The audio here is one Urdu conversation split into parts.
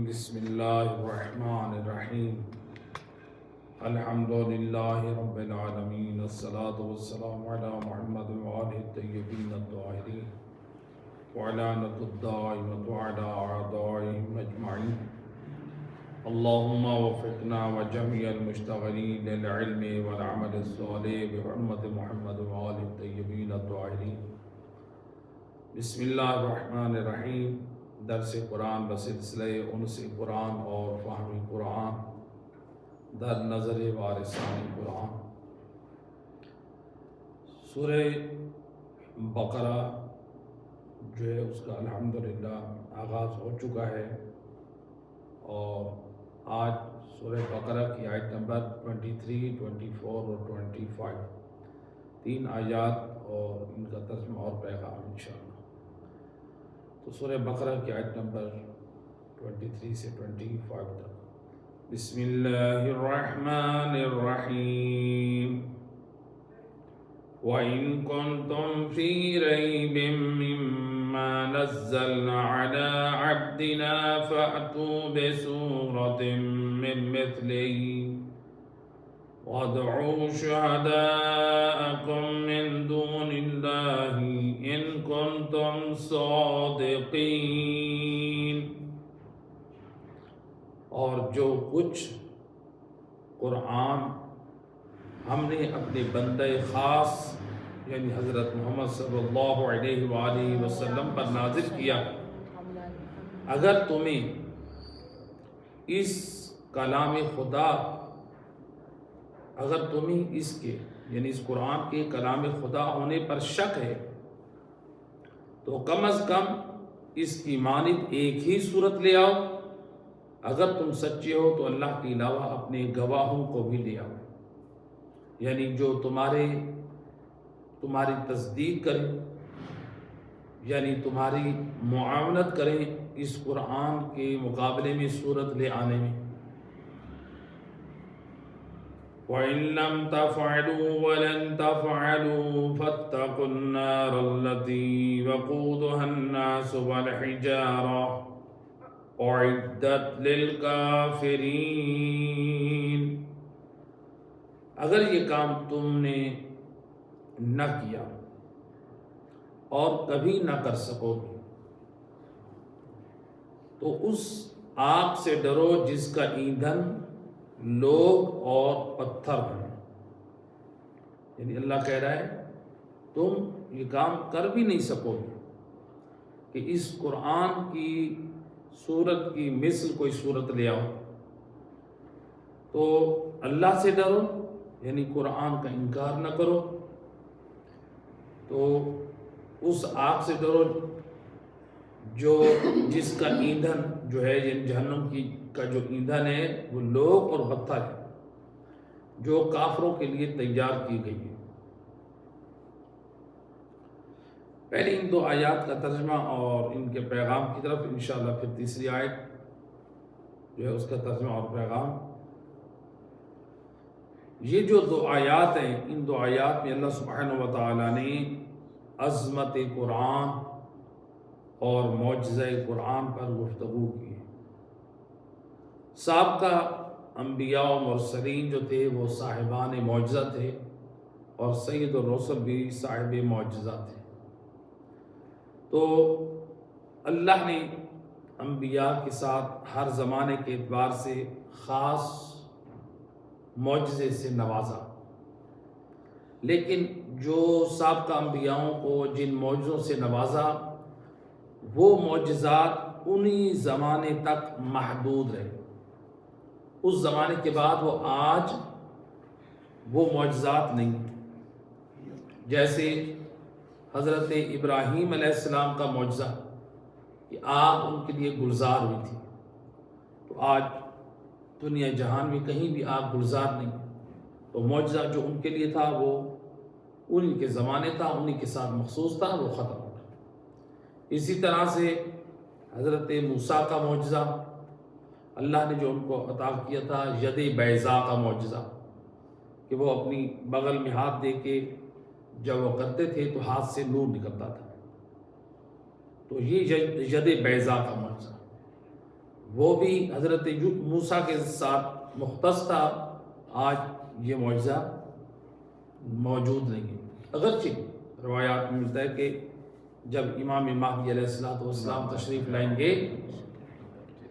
بسم اللہ الرحمن الرحیم الحمد للہ رب العالمین الصلاة والسلام علی محمد وآلہ الطیبین الطاہرین وعلانۃ الدائمۃ علی اعدائہم اجمعین اللہم وفقنا وجمیع المشتغلین للعلم والعمل الصالح بحرمت محمد وآلہ الطیبین الطاہرین۔ بسم اللہ الرحمن الرحیم۔ درس قرآن بسلسلہ انس قرآن اور فہم قرآن در نظر وارثان قرآن۔ سورہ بقرہ جو ہے اس کا الحمدللہ آغاز ہو چکا ہے، اور آج سورہ بقرہ کی آیت نمبر 23، 24 اور 25 تین آیات اور ان کا ترجمہ اور پیغام انشاءاللہ۔ تو سورہ بقرہ کی آیت نمبر 23 سے 25 تک۔ بسم اللہ الرحمن الرحیم۔ وَإِن كُنتُمْ فِي رَيْبٍ مِّمَّا نَزَّلْنَا عَلَىٰ عَبْدِنَا فَأْتُوا بِسُورَةٍ مِّن مِّثْلِهِ وَادْعُوا شُهَدَاءَكُم مِّن دُونِ اللَّهِ إِن كُنتُمْ صَادِقِينَ۔ اور جو کچھ قرآن ہم نے اپنے بندہ خاص یعنی حضرت محمد صلی اللہ علیہ وآلہ وسلم پر نازل کیا، اگر تمہیں اس کلام خدا اگر تمہیں اس کے یعنی اس قرآن کے کلام خدا ہونے پر شک ہے تو کم از کم اس کی مانند ایک ہی صورت لے آؤ۔ اگر تم سچے ہو تو اللہ کے علاوہ اپنے گواہوں کو بھی لے آؤ، یعنی جو تمہاری تصدیق کریں، یعنی تمہاری معاونت کریں اس قرآن کے مقابلے میں صورت لے آنے میں۔ وَإِن لَّمْ تَفْعَلُوا وَلَن تَفْعَلُوا فَاتَّقُوا النَّارَ الَّتِي وَقُودُهَا النَّاسُ وَالْحِجَارَةُ أُعِدَّتْ لِلْكَافِرِينَ۔ اگر یہ کام تم نے نہ کیا اور کبھی نہ کر سکو گے تو اس آگ سے ڈرو جس کا ایندھن لوگ اور پتھر ہیں۔ یعنی اللہ کہہ رہا ہے تم یہ کام کر بھی نہیں سکو گے کہ اس قرآن کی صورت کی مثل کوئی صورت لے آؤ، تو اللہ سے ڈرو یعنی قرآن کا انکار نہ کرو، تو اس آگ سے ڈرو جس کا ایندھن جو ہے یعنی جہنم کا جو ایندھن ہے وہ لوگ اور پتھر ہے، جو کافروں کے لیے تیار کی گئی ہے۔ پہلے ان دو آیات کا ترجمہ اور ان کے پیغام کی طرف انشاءاللہ، پھر تیسری آیت جو ہے اس کا ترجمہ اور پیغام۔ یہ جو دو آیات ہیں، ان دو آیات میں اللہ سبحانہ و تعالیٰ نے عظمت قرآن اور معجزہ قرآن پر گفتگو کی ہے۔ سابقہ انبیاء و مرسلین جو تھے وہ صاحبان معجزہ تھے، اور سید الرسل بھی صاحب معجزہ تھے۔ تو اللہ نے انبیاء کے ساتھ ہر زمانے کے اعتبار سے خاص معجزے سے نوازا، لیکن جو سابقہ انبیاءوں کو جن معجزوں سے نوازا وہ معجزات انہی زمانے تک محدود رہے۔ اس زمانے کے بعد آج وہ معجزات نہیں، جیسے حضرت ابراہیم علیہ السلام کا معجزہ کہ آگ ان کے لیے گلزار ہوئی تھی، تو آج دنیا جہان میں کہیں بھی آگ گلزار نہیں، تو معجزہ جو ان کے لیے تھا وہ انہی کے زمانے تھا، انہی کے ساتھ مخصوص تھا، وہ ختم ہو گیا۔ اسی طرح سے حضرت موسیٰ کا معجزہ اللہ نے جو ان کو عطا کیا تھا، ید بیضاء کا معجزہ کہ وہ اپنی بغل میں ہاتھ دے کے جب وہ کرتے تھے تو ہاتھ سے نور نکلتا تھا، تو یہ ید بیضاء کا معجزہ۔ وہ بھی حضرت موسیٰ کے ساتھ مختص تھا، آج یہ معجزہ موجود نہیں ہے۔ اگرچہ روایات میں ملتا ہے کہ جب امام مہدی علیہ السلام تشریف لائیں گے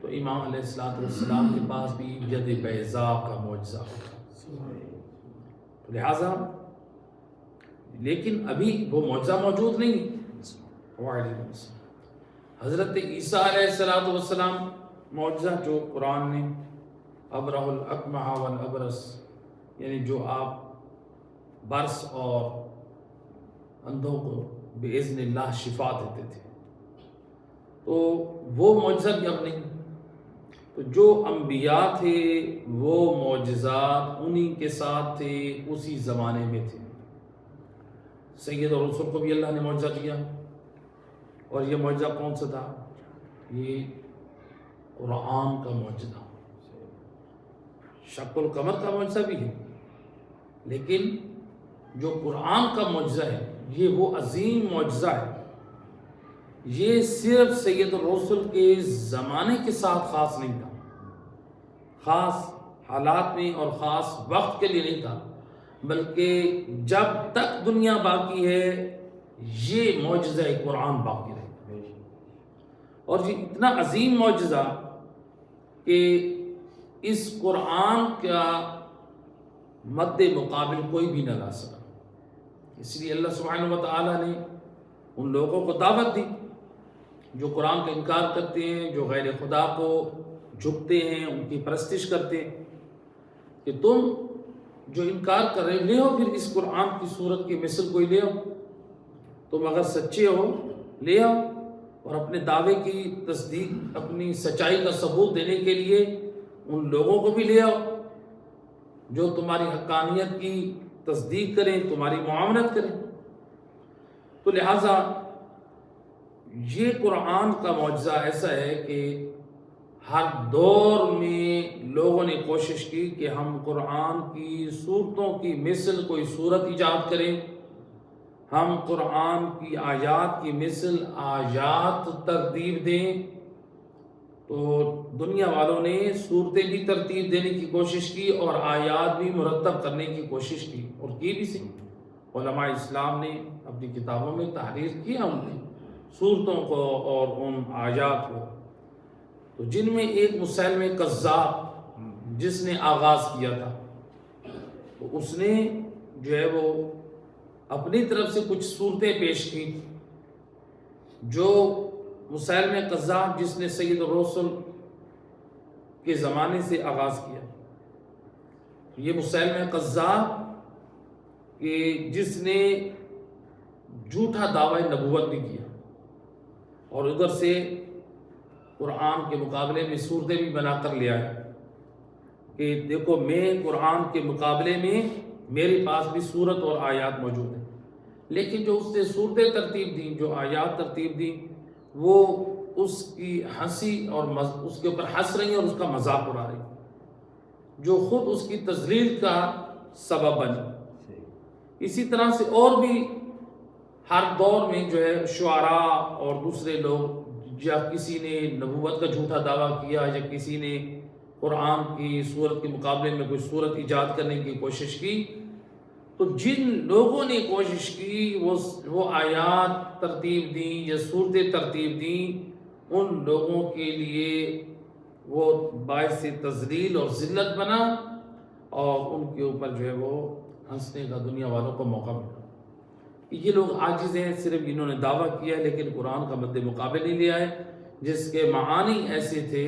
تو امام علیہ السلام کے پاس بھی ید بیضاء کا معجزہ ہوگا، لہٰذا لیکن ابھی وہ معجزہ موجود نہیں ہے۔ حضرت عیسیٰ علیہ السلام معجزہ جو قرآن نے ابرہ الاکمہ والابرص، یعنی جو آپ برس اور اندھوں کو باذن اللہ شفا دیتے تھے، تو وہ معجزہ بھی اب نہیں۔ تو جو انبیاء تھے وہ معجزات انہی کے ساتھ تھے، اسی زمانے میں تھے۔ سید اور رسول کو بھی اللہ نے معجزہ دیا، اور یہ معجزہ کون سا تھا؟ یہ قرآن کا معجزہ۔ شق القمر کا معجزہ بھی ہے، لیکن جو قرآن کا معجزہ ہے یہ وہ عظیم معجزہ ہے۔ یہ صرف سید الرسل کے زمانے کے ساتھ خاص نہیں تھا، خاص حالات میں اور خاص وقت کے لیے نہیں تھا، بلکہ جب تک دنیا باقی ہے یہ معجزہ قرآن باقی رہے گا۔ اور یہ اتنا عظیم معجزہ کہ اس قرآن کا مد مقابل کوئی بھی نہ لا سکا، اس لیے اللہ سبحانہ و تعالیٰ نے ان لوگوں کو دعوت دی جو قرآن کا انکار کرتے ہیں، جو غیر خدا کو جھکتے ہیں، ان کی پرستش کرتے ہیں، کہ تم جو انکار کر رہے لے ہو پھر اس قرآن کی صورت کی مثل کوئی لے ہو، تم اگر سچے ہو لے آؤ، اور اپنے دعوے کی تصدیق، اپنی سچائی کا ثبوت دینے کے لیے ان لوگوں کو بھی لے آؤ جو تمہاری حقانیت کی تصدیق کریں، تمہاری معاونت کریں۔ تو لہٰذا یہ قرآن کا معجزہ ایسا ہے کہ ہر دور میں لوگوں نے کوشش کی کہ ہم قرآن کی صورتوں کی مثل کوئی صورت ایجاد کریں، ہم قرآن کی آیات کی مثل آیات ترتیب دیں۔ تو دنیا والوں نے صورتیں بھی ترتیب دینے کی کوشش کی اور آیات بھی مرتب کرنے کی کوشش کی، اور کی بھی سی۔ علماء اسلام نے اپنی کتابوں میں تحریر کیا ان کی صورتوں کو اور ان آیات کو۔ تو جن میں ایک مسیلمہ کذاب جس نے آغاز کیا تھا، تو اس نے جو ہے وہ اپنی طرف سے کچھ صورتیں پیش کی، جو مسیلمہ کذاب جس نے سید الرسل کے زمانے سے آغاز کیا، یہ مسیلمہ کذاب کہ جس نے جھوٹا دعوی نبوت بھی کیا، اور ادھر سے قرآن کے مقابلے میں صورتیں بھی بنا کر لے آیا کہ دیکھو میں قرآن کے مقابلے میں میرے پاس بھی صورت اور آیات موجود ہیں، لیکن جو اس نے صورتیں ترتیب دیں، جو آیات ترتیب دیں، وہ اس کی ہنسی اور اس کے اوپر ہنس رہی ہیں اور اس کا مذاق اڑا رہی ہیں، جو خود اس کی تذلیل کا سبب بنی۔ اسی طرح سے اور بھی ہر دور میں جو ہے شعراء اور دوسرے لوگ، یا کسی نے نبوت کا جھوٹا دعویٰ کیا، یا کسی نے قرآن کی صورت کے مقابلے میں کوئی صورت ایجاد کرنے کی کوشش کی، تو جن لوگوں نے کوشش کی وہ آیات ترتیب دیں یا صورتیں ترتیب دیں، ان لوگوں کے لیے وہ باعث تذلیل اور ذلت بنا، اور ان کے اوپر جو ہے وہ ہنسنے کا دنیا والوں کو موقع ملا۔ یہ لوگ عاجز ہیں، صرف انہوں نے دعویٰ کیا ہے لیکن قرآن کا مد مقابل نہیں لیا ہے، جس کے معانی ایسے تھے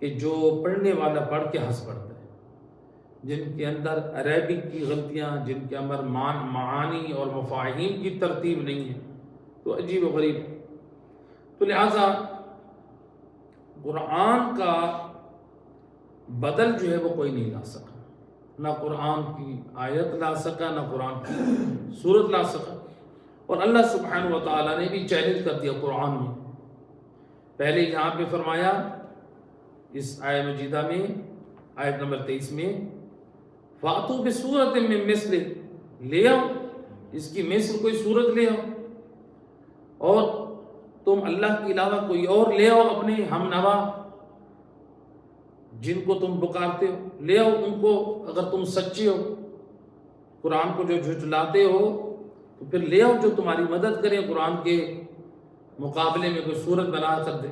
کہ جو پڑھنے والا پڑھ کے ہنس پڑتا ہے، جن کے اندر عربک کی غلطیاں، جن کے اندر معانی اور مفاہیم کی ترتیب نہیں ہے، تو عجیب و غریب۔ تو لہٰذا قرآن کا بدل جو ہے وہ کوئی نہیں لا سکا، نہ قرآن کی آیت لا سکا، نہ قرآن کی صورت لا سکا۔ اور اللہ سبحانہ و تعالیٰ نے بھی چیلنج کر دیا قرآن میں، پہلے یہاں پہ فرمایا اس آیہ مجیدہ میں، آیت نمبر 23 میں، فَأْتُوا بِسُورَةٍ مِّن مِّثْلِهِ، لے آؤ اس کی مثل کوئی صورت لے آؤ، اور تم اللہ کے علاوہ کوئی اور لے آؤ اپنے ہم نوا، جن کو تم پکارتے ہو، لے آؤ ان کو اگر تم سچے ہو، قرآن کو جو جھٹلاتے ہو تو پھر لے آؤ جو تمہاری مدد کرے، قرآن کے مقابلے میں کوئی صورت بنا کر دے۔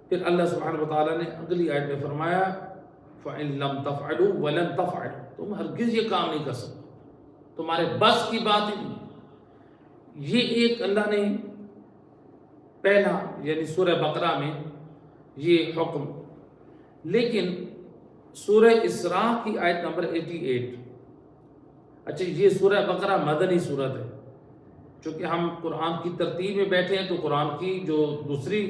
پھر اللہ سبحانہ وتعالیٰ نے اگلی آیت میں فرمایا فَإِن لَمْ تَفْعَلُوا وَلَن تَفْعَلُوا، تم ہرگز یہ کام نہیں کر سکتے، تمہارے بس کی بات ہی نہیں۔ یہ ایک اللہ نے پہلا یعنی سورہ بقرہ میں یہ حکم، لیکن سورہ اسراء کی آیت نمبر 88، اچھا یہ سورہ بقرہ مدنی صورت ہے، چونکہ ہم قرآن کی ترتیب میں بیٹھے ہیں تو قرآن کی جو دوسری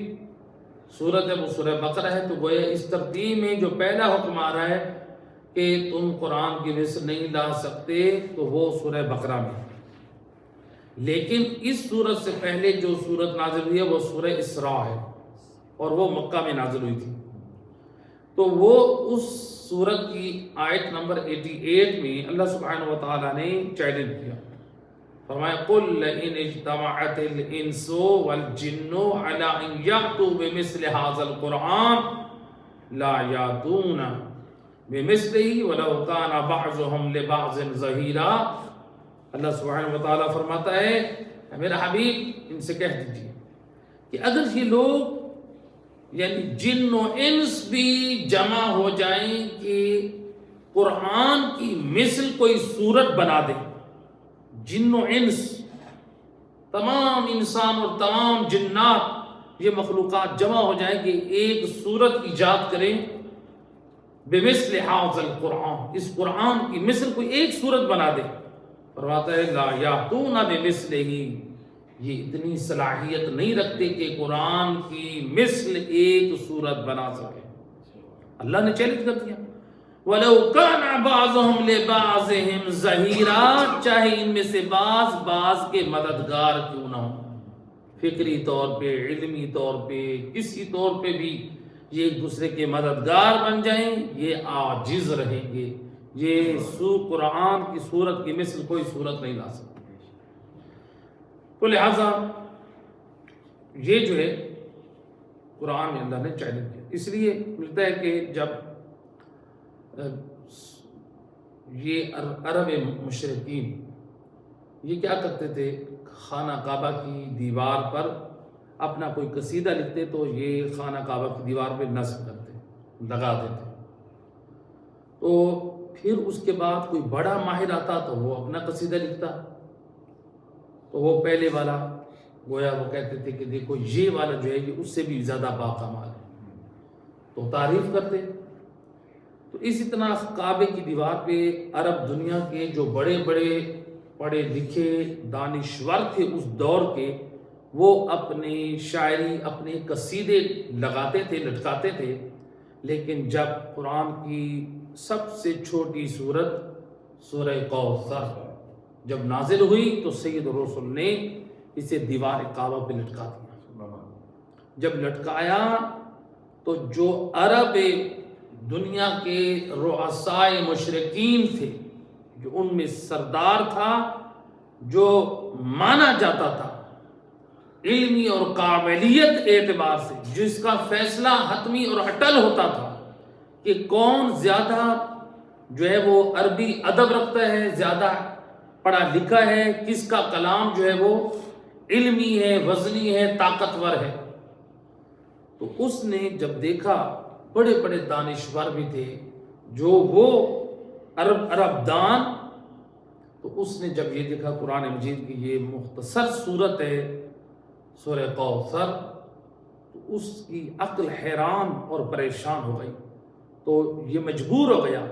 صورت ہے وہ سورہ بقرہ ہے، تو گویا اس ترتیب میں جو پہلا حکم آ رہا ہے کہ تم قرآن کی مثل نہیں لا سکتے تو وہ سورہ بقرہ میں، لیکن اس صورت سے پہلے جو صورت نازل ہوئی ہے وہ سورہ اسراء ہے اور وہ مکہ میں نازل ہوئی تھی۔ تو وہ اس سورت کی آیت نمبر 88 میں اللہ سبحانہ وتعالیٰ نے چیلنج کیا، فرمایا قُلْ لَئِنِ اجْتَمَعَتِ الْإِنسُ وَالْجِنُّ عَلَىٰ أَن يَأْتُوا بِمِثْلِ هَٰذَا الْقُرْآنِ لَا يَأْتُونَ بِمِثْلِهِ وَلَوْ كَانَ بَعْضُهُمْ لِبَعْضٍ ظَهِيرًا۔ اللہ سبحانہ وتعالیٰ فرماتا ہے اے میرا حبیب ان سے کہہ دیجیے کہ اگر یہ لوگ یعنی جن و انس بھی جمع ہو جائیں کہ قرآن کی مثل کوئی صورت بنا دیں، جن و انس تمام انسان اور تمام جنات یہ مخلوقات جمع ہو جائیں کہ ایک صورت ایجاد کریں بمثل هذا القرآن، اس قرآن کی مثل کوئی ایک صورت بنا دے، فرماتا ہے لا یاتون بمثلہ، یہ اتنی صلاحیت نہیں رکھتے کہ قرآن کی مثل ایک صورت بنا سکے۔ اللہ نے چیلنج کر دیا وَلَوْ كَانَ بَعْضُهُمْ لِبَعْضِهِمْ ظَهِيرًا، چاہے ان میں سے بعض کے مددگار کیوں نہ ہوں، فکری طور پہ، علمی طور پہ، کسی طور پہ بھی یہ ایک دوسرے کے مددگار بن جائیں، یہ عاجز رہیں گے، یہ قرآن کی صورت کی مثل کوئی صورت نہیں لا سکتے۔ تو لہٰذا یہ جو ہے قرآن میں اللہ نے چیلنج کیا، اس لیے ملتا ہے کہ جب یہ عرب مشرقین یہ کیا کرتے تھے، خانہ کعبہ کی دیوار پر اپنا کوئی قصیدہ لکھتے تو یہ خانہ کعبہ کی دیوار پہ نصب کرتے، لگا دیتے، تو پھر اس کے بعد کوئی بڑا ماہر آتا تو وہ اپنا قصیدہ لکھتا، تو وہ پہلے والا گویا وہ کہتے تھے کہ دیکھو یہ والا جو ہے یہ اس سے بھی زیادہ باکمال ہے، تو تعریف کرتے۔ تو اسی طرح کعبے کی دیوار پہ عرب دنیا کے جو بڑے بڑے پڑھے لکھے دانشور تھے اس دور کے، وہ اپنی شاعری اپنے قصیدے لگاتے تھے، لٹکاتے تھے، لیکن جب قرآن کی سب سے چھوٹی سورت سورہ کوثر جب نازل ہوئی تو سید الرسل نے اسے دیوار کعبہ پہ لٹکا دیا۔ جب لٹکایا تو جو عرب دنیا کے رؤسائے مشرقین تھے، جو ان میں سردار تھا، جو مانا جاتا تھا علمی اور قابلیت اعتبار سے، جس کا فیصلہ حتمی اور اٹل ہوتا تھا کہ کون زیادہ جو ہے وہ عربی ادب رکھتا ہے، زیادہ پڑھا لکھا ہے، کس کا کلام جو ہے وہ علمی ہے، وزنی ہے، طاقتور ہے، تو اس نے جب دیکھا بڑے بڑے دانشور بھی تھے جو وہ عرب دان، تو اس نے جب یہ دیکھا قرآن مجید کی یہ مختصر صورت ہے سورہ کوثر، تو اس کی عقل حیران اور پریشان ہو گئی، تو یہ مجبور ہو گیا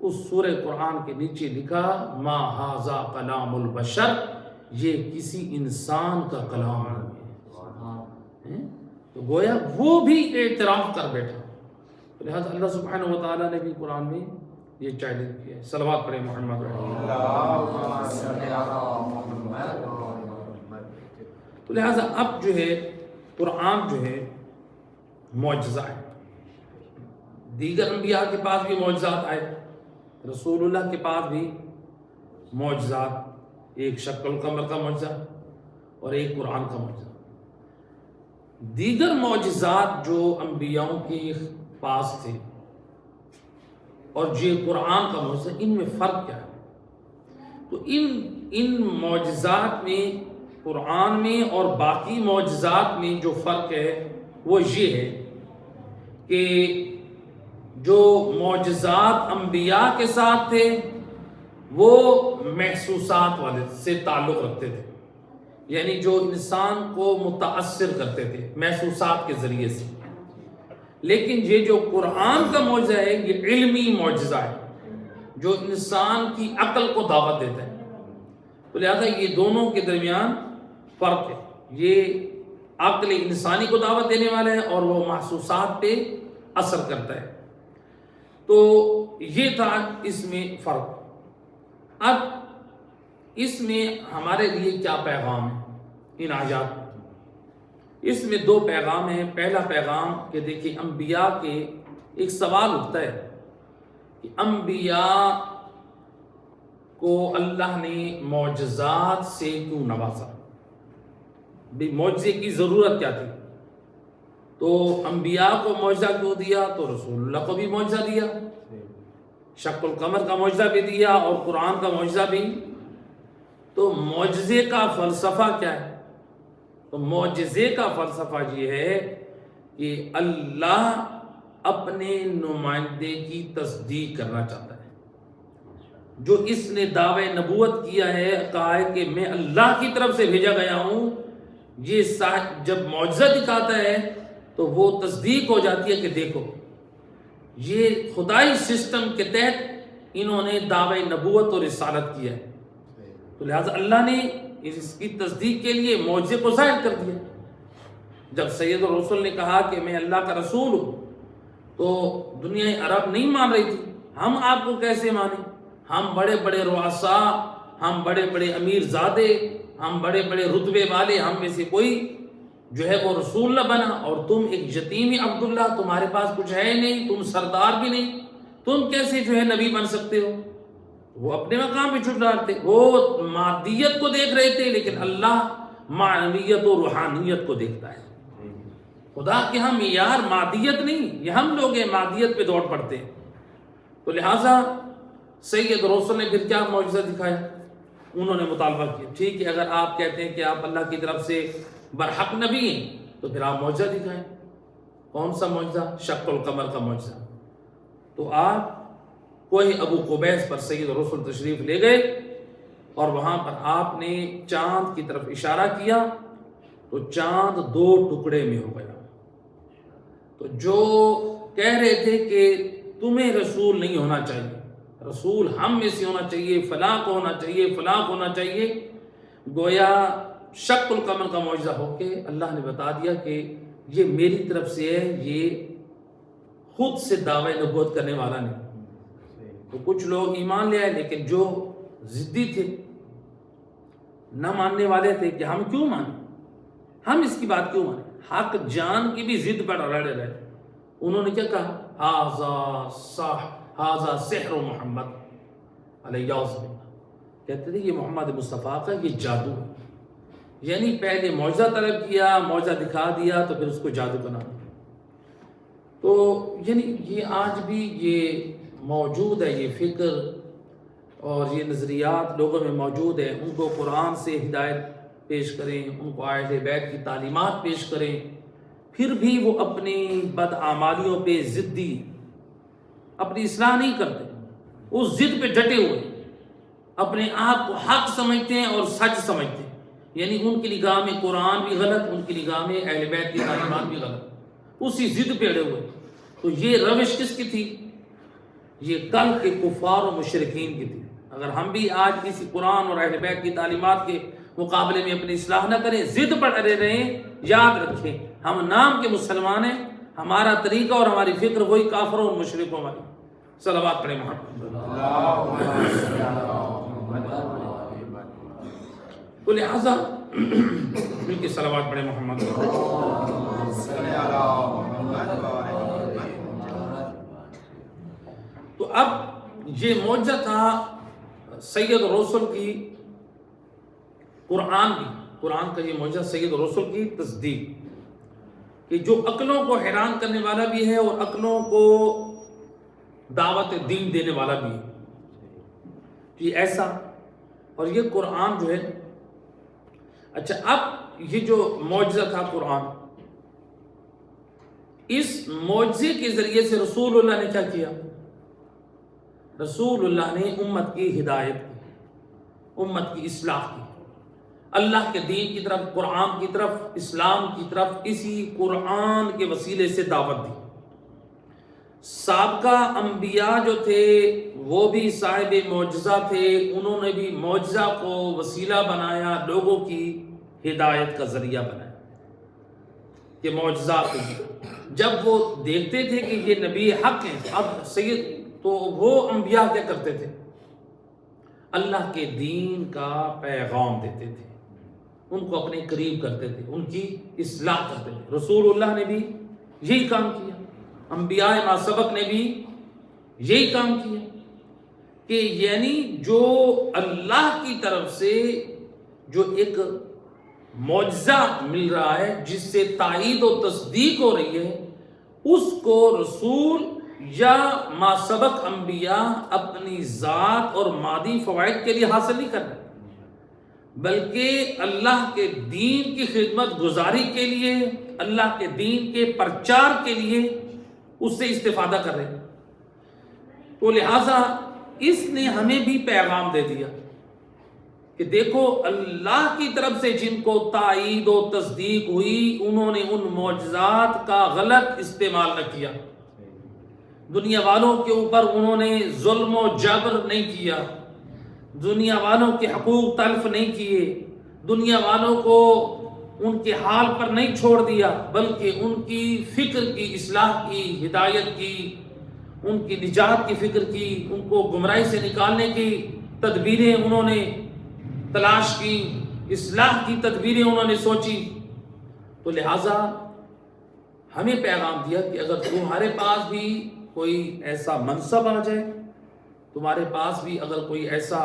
اس سورہ قرآن کے نیچے لکھا ما ھذا کلام البشر، یہ کسی انسان کا کلام ہے، تو گویا وہ بھی اعتراف کر بیٹھا۔ لہذا اللہ سبحانہ وتعالیٰ نے بھی قرآن میں یہ چیلنج کیا ہے۔ صلوات پڑھیں محمد تو لہذا اب جو ہے قرآن جو ہے معجزہ ہے، دیگر انبیاء کے پاس بھی معجزات آئے، رسول اللہ کے پاس بھی معجزات، ایک شق القمر کا معجزہ اور ایک قرآن کا معجزہ۔ دیگر معجزات جو انبیاءوں کی پاس تھے اور یہ قرآن کا معجزہ، ان میں فرق کیا ہے؟ تو ان معجزات میں، قرآن میں اور باقی معجزات میں جو فرق ہے وہ یہ ہے کہ جو معجزات انبیاء کے ساتھ تھے وہ محسوسات والے سے تعلق رکھتے تھے، یعنی جو انسان کو متاثر کرتے تھے محسوسات کے ذریعے سے، لیکن یہ جو قرآن کا معجزہ ہے یہ علمی معجزہ ہے جو انسان کی عقل کو دعوت دیتا ہے۔ تو لہذا یہ دونوں کے درمیان فرق ہے، یہ عقل انسانی کو دعوت دینے والا ہے اور وہ محسوسات پہ اثر کرتا ہے۔ تو یہ تھا اس میں فرق۔ اب اس میں ہمارے لیے کیا پیغام ہے ان آیات میں؟ اس میں دو پیغام ہیں۔ پہلا پیغام کہ دیکھیے انبیاء کے ایک سوال اٹھتا ہے کہ انبیاء کو اللہ نے معجزات سے کیوں نوازا؟ بھی معجزے کی ضرورت کیا تھی؟ تو انبیاء کو معجزہ کیوں دیا؟ تو رسول اللہ کو بھی معجزہ دیا، شق القمر کا معجزہ بھی دیا اور قرآن کا معجزہ بھی۔ تو معجزے کا فلسفہ کیا ہے؟ تو معجزے کا فلسفہ یہ ہے کہ اللہ اپنے نمائندے کی تصدیق کرنا چاہتا ہے۔ جو اس نے دعوی نبوت کیا ہے، کہا ہے کہ میں اللہ کی طرف سے بھیجا گیا ہوں، یہ جب معجزہ دکھاتا ہے تو وہ تصدیق ہو جاتی ہے کہ دیکھو یہ خدائی سسٹم کے تحت انہوں نے دعوی نبوت اور رسالت کیا ہے۔ تو لہٰذا اللہ نے اس کی تصدیق کے لیے معجزے کو ظاہر کر دیا۔ جب سید الرسل نے کہا کہ میں اللہ کا رسول ہوں تو دنیا عرب نہیں مان رہی تھی، ہم آپ کو کیسے مانیں؟ ہم بڑے بڑے رؤساء، ہم بڑے بڑے امیر زادے، ہم بڑے بڑے رتبے والے، ہم میں سے کوئی جو ہے وہ رسول نہ بنا، اور تم ایک یتیم عبداللہ، تمہارے پاس کچھ ہے نہیں، تم سردار بھی نہیں، تم کیسے جو ہے نبی بن سکتے ہو؟ وہ اپنے مقام پہ چھٹ رہے تھے، وہ مادیت کو دیکھ رہے تھے، لیکن اللہ معنویت و روحانیت کو دیکھتا ہے۔ خدا کے ہم معیار مادیت نہیں، یہ ہم لوگ ہیں مادیت پہ دوڑ پڑتے ہیں۔ تو لہٰذا سید رسول نے پھر کیا معجزہ دکھایا؟ انہوں نے مطالبہ کیا، ٹھیک ہے اگر آپ کہتے ہیں کہ آپ اللہ کی طرف سے برحق نبی ہیں تو پھر آپ معجزہ دکھائیں۔ کون سا معجزہ؟ شق القمر کا معجزہ۔ تو آپ کوہ ابو قبیس پر سید رسول تشریف لے گئے اور وہاں پر آپ نے چاند کی طرف اشارہ کیا تو چاند دو ٹکڑے میں ہو گیا۔ تو جو کہہ رہے تھے کہ تمہیں رسول نہیں ہونا چاہیے، رسول ہم میں سے ہونا چاہیے، فلاں کو ہونا چاہیے، فلاں کو ہونا چاہیے، گویا شق القمر کا معجزہ ہو کے اللہ نے بتا دیا کہ یہ میری طرف سے ہے، یہ خود سے دعوی نبوت کرنے والا نہیں۔ تو کچھ لوگ ایمان لے آئے، لیکن جو ضدی تھے، نہ ماننے والے تھے کہ ہم کیوں مانیں، ہم اس کی بات کیوں مانیں، حق جان کی بھی ضد پر لڑے رہے، انہوں نے کیا کہا؟ ہاذا سحر محمد علیہ السلام، کہتے تھے یہ محمد مصطفیٰ کا یہ جادو ہے، یعنی پہلے معجزہ طلب کیا، معجزہ دکھا دیا تو پھر اس کو جادو بنا دیا۔ تو یعنی یہ آج بھی یہ موجود ہے، یہ فکر اور یہ نظریات لوگوں میں موجود ہے۔ ان کو قرآن سے ہدایت پیش کریں، ان کو اہل بیت کی تعلیمات پیش کریں، پھر بھی وہ اپنی بدعمالیوں پہ ضدی، اپنی اصلاح نہیں کرتے، اس ضد پہ ڈٹے ہوئے، اپنے آپ کو حق سمجھتے ہیں اور سچ سمجھتے ہیں، یعنی ان کی نگاہ میں قرآن بھی غلط، ان کی نگاہ میں اہل بیت کی تعلیمات بھی غلط، اسی ضد پہ اڑے ہوئے۔ تو یہ روش کس کی تھی؟ یہ کل کے کفار و مشرکین کی تھی۔ اگر ہم بھی آج کسی قرآن اور اہل بیت کی تعلیمات کے مقابلے میں اپنی اصلاح نہ کریں، ضد پر اڑے رہیں، یاد رکھیں ہم نام کے مسلمان ہیں، ہمارا طریقہ اور ہماری فکر وہی کافروں اور مشرکوں والی۔ صلوات پڑھیں محمد۔ تو لہذا ان کی صلوات پڑھیں محمد۔ تو اب یہ معجزہ تھا سید الرسل کی، قرآن کا یہ معجزہ سید الرسل کی تصدیق۔ کہ جو عقلوں کو حیران کرنے والا بھی ہے اور عقلوں کو دعوت دین دینے والا بھی ہے. یہ ایسا، اور یہ قرآن جو ہے. اچھا، اب یہ جو معجزہ تھا قرآن، اس معجزے کے ذریعے سے رسول اللہ نے کیا کیا؟ رسول اللہ نے امت کی ہدایت کی، امت کی اصلاح کی، اللہ کے دین کی طرف، قرآن کی طرف، اسلام کی طرف اسی قرآن کے وسیلے سے دعوت دی. سابقہ انبیاء جو تھے وہ بھی صاحب معجزہ تھے، انہوں نے بھی معجزہ کو وسیلہ بنایا، لوگوں کی ہدایت کا ذریعہ بنایا کہ معجزات ہوئی. جب وہ دیکھتے تھے کہ یہ نبی حق ہیں، اب سید، تو وہ انبیاء کیا کرتے تھے؟ اللہ کے دین کا پیغام دیتے تھے، ان کو اپنے قریب کرتے تھے، ان کی اصلاح کرتے تھے. رسول اللہ نے بھی یہی کام کیا، انبیاء ما سبق نے بھی یہی کام کیا، کہ یعنی جو اللہ کی طرف سے جو ایک معجزہ مل رہا ہے، جس سے تائید و تصدیق ہو رہی ہے، اس کو رسول یا ما سبق انبیاء اپنی ذات اور مادی فوائد کے لیے حاصل نہیں کرتے، بلکہ اللہ کے دین کی خدمت گزاری کے لیے، اللہ کے دین کے پرچار کے لیے اس سے استفادہ کر رہے ہیں. تو لہٰذا اس نے ہمیں بھی پیغام دے دیا کہ دیکھو، اللہ کی طرف سے جن کو تائید و تصدیق ہوئی، انہوں نے ان معجزات کا غلط استعمال نہ کیا. دنیا والوں کے اوپر انہوں نے ظلم و جبر نہیں کیا، دنیا والوں کے حقوق تلف نہیں کیے، دنیا والوں کو ان کے حال پر نہیں چھوڑ دیا، بلکہ ان کی فکر کی اصلاح کی، ہدایت کی، ان کی نجات کی فکر کی، ان کو گمراہی سے نکالنے کی تدبیریں انہوں نے تلاش کی، اصلاح کی تدبیریں انہوں نے سوچی. تو لہٰذا ہمیں پیغام دیا کہ اگر تمہارے پاس بھی کوئی ایسا منصب آ جائے، تمہارے پاس بھی اگر کوئی ایسا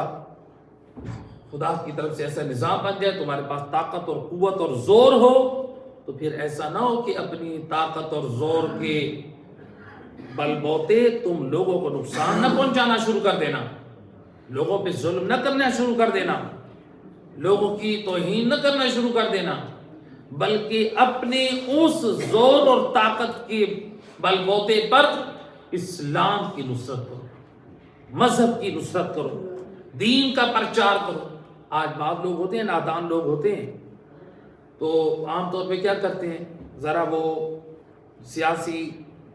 خدا کی طرف سے ایسا نظام بن جائے، تمہارے پاس طاقت اور قوت اور زور ہو، تو پھر ایسا نہ ہو کہ اپنی طاقت اور زور کے بل بوتے تم لوگوں کو نقصان نہ پہنچانا شروع کر دینا، لوگوں پہ ظلم نہ کرنا شروع کر دینا، لوگوں کی توہین نہ کرنا شروع کر دینا، بلکہ اپنے اس زور اور طاقت کے بل بوتے پر اسلام کی نصرت کرو، مذہب کی نصرت کرو، دین کا پرچار کرو. آج بعض لوگ ہوتے ہیں، نادان لوگ ہوتے ہیں، تو عام طور پہ کیا کرتے ہیں، ذرا وہ سیاسی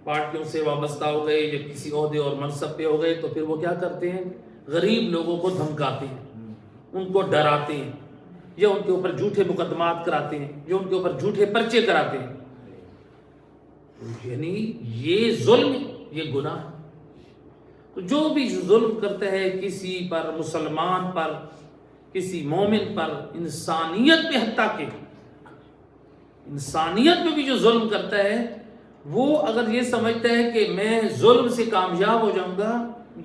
پارٹیوں سے وابستہ ہو گئے یا کسی عہدے اور منصب پہ ہو گئے، تو پھر وہ کیا کرتے ہیں، غریب لوگوں کو دھمکاتے ہیں، ان کو ڈراتے ہیں، یا ان کے اوپر جھوٹے مقدمات کراتے ہیں، یا ان کے اوپر جھوٹے پرچے کراتے ہیں. یعنی یہ ظلم، یہ گناہ. تو جو بھی ظلم کرتا ہے کسی پر، مسلمان پر، کسی مومن پر، انسانیت پہ، حتیٰ کہ انسانیت میں بھی جو ظلم کرتا ہے، وہ اگر یہ سمجھتا ہے کہ میں ظلم سے کامیاب ہو جاؤں گا،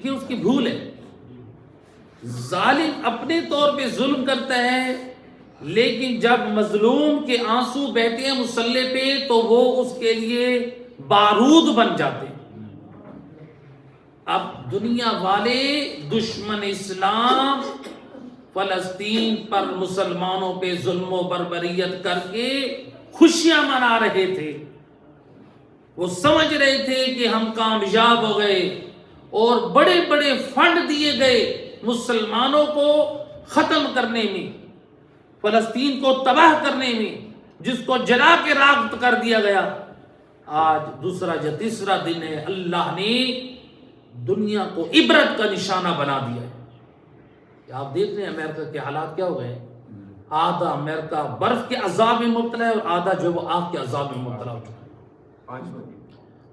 یہ اس کی بھول ہے. ظالم اپنے طور پہ ظلم کرتا ہے، لیکن جب مظلوم کے آنسو بہتے ہیں مسلح پہ، تو وہ اس کے لیے بارود بن جاتے ہیں. اب دنیا والے دشمن اسلام فلسطین پر مسلمانوں پہ ظلم و بربریت کر کے خوشیاں منا رہے تھے. وہ سمجھ رہے تھے کہ ہم کامیاب ہو گئے، اور بڑے بڑے فنڈ دیے گئے مسلمانوں کو ختم کرنے میں، فلسطین کو تباہ کرنے میں، جس کو جلا کے راکھ کر دیا گیا. آج دوسرا یا تیسرا دن ہے، اللہ نے دنیا کو عبرت کا نشانہ بنا دیا ہے. آپ دیکھ رہے ہیں امریکہ کے حالات کیا ہو گئے ہیں. آدھا امریکہ برف کے عذاب میں مبتلا ہے، اور آدھا جو وہ آگ کے عذاب میں مبتلا ہو چکا ہے.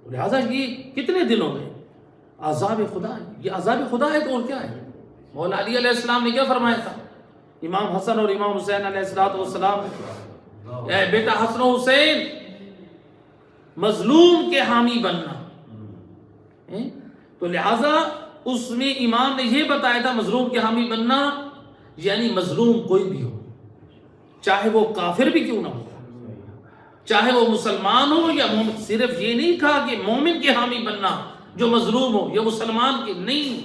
لہٰذا یہ کتنے دن ہو گئے، عذاب خدا ہے. یہ عذاب خدا ہے تو اور کیا ہے. مولا علی علیہ السلام نے کیا فرمایا تھا، امام حسن اور امام حسین علیہ السلام، اے بیٹا حسن و حسین، مظلوم کے حامی بننا. تو لہٰذا اس میں امام نے یہ بتایا تھا، مظلوم کے حامی بننا یعنی مظلوم کوئی بھی ہو، چاہے وہ کافر بھی کیوں نہ ہو، چاہے وہ مسلمان ہو یا مومن. صرف یہ نہیں کہا کہ مومن کے حامی بننا جو مظلوم ہو یا مسلمان کے, نہیں,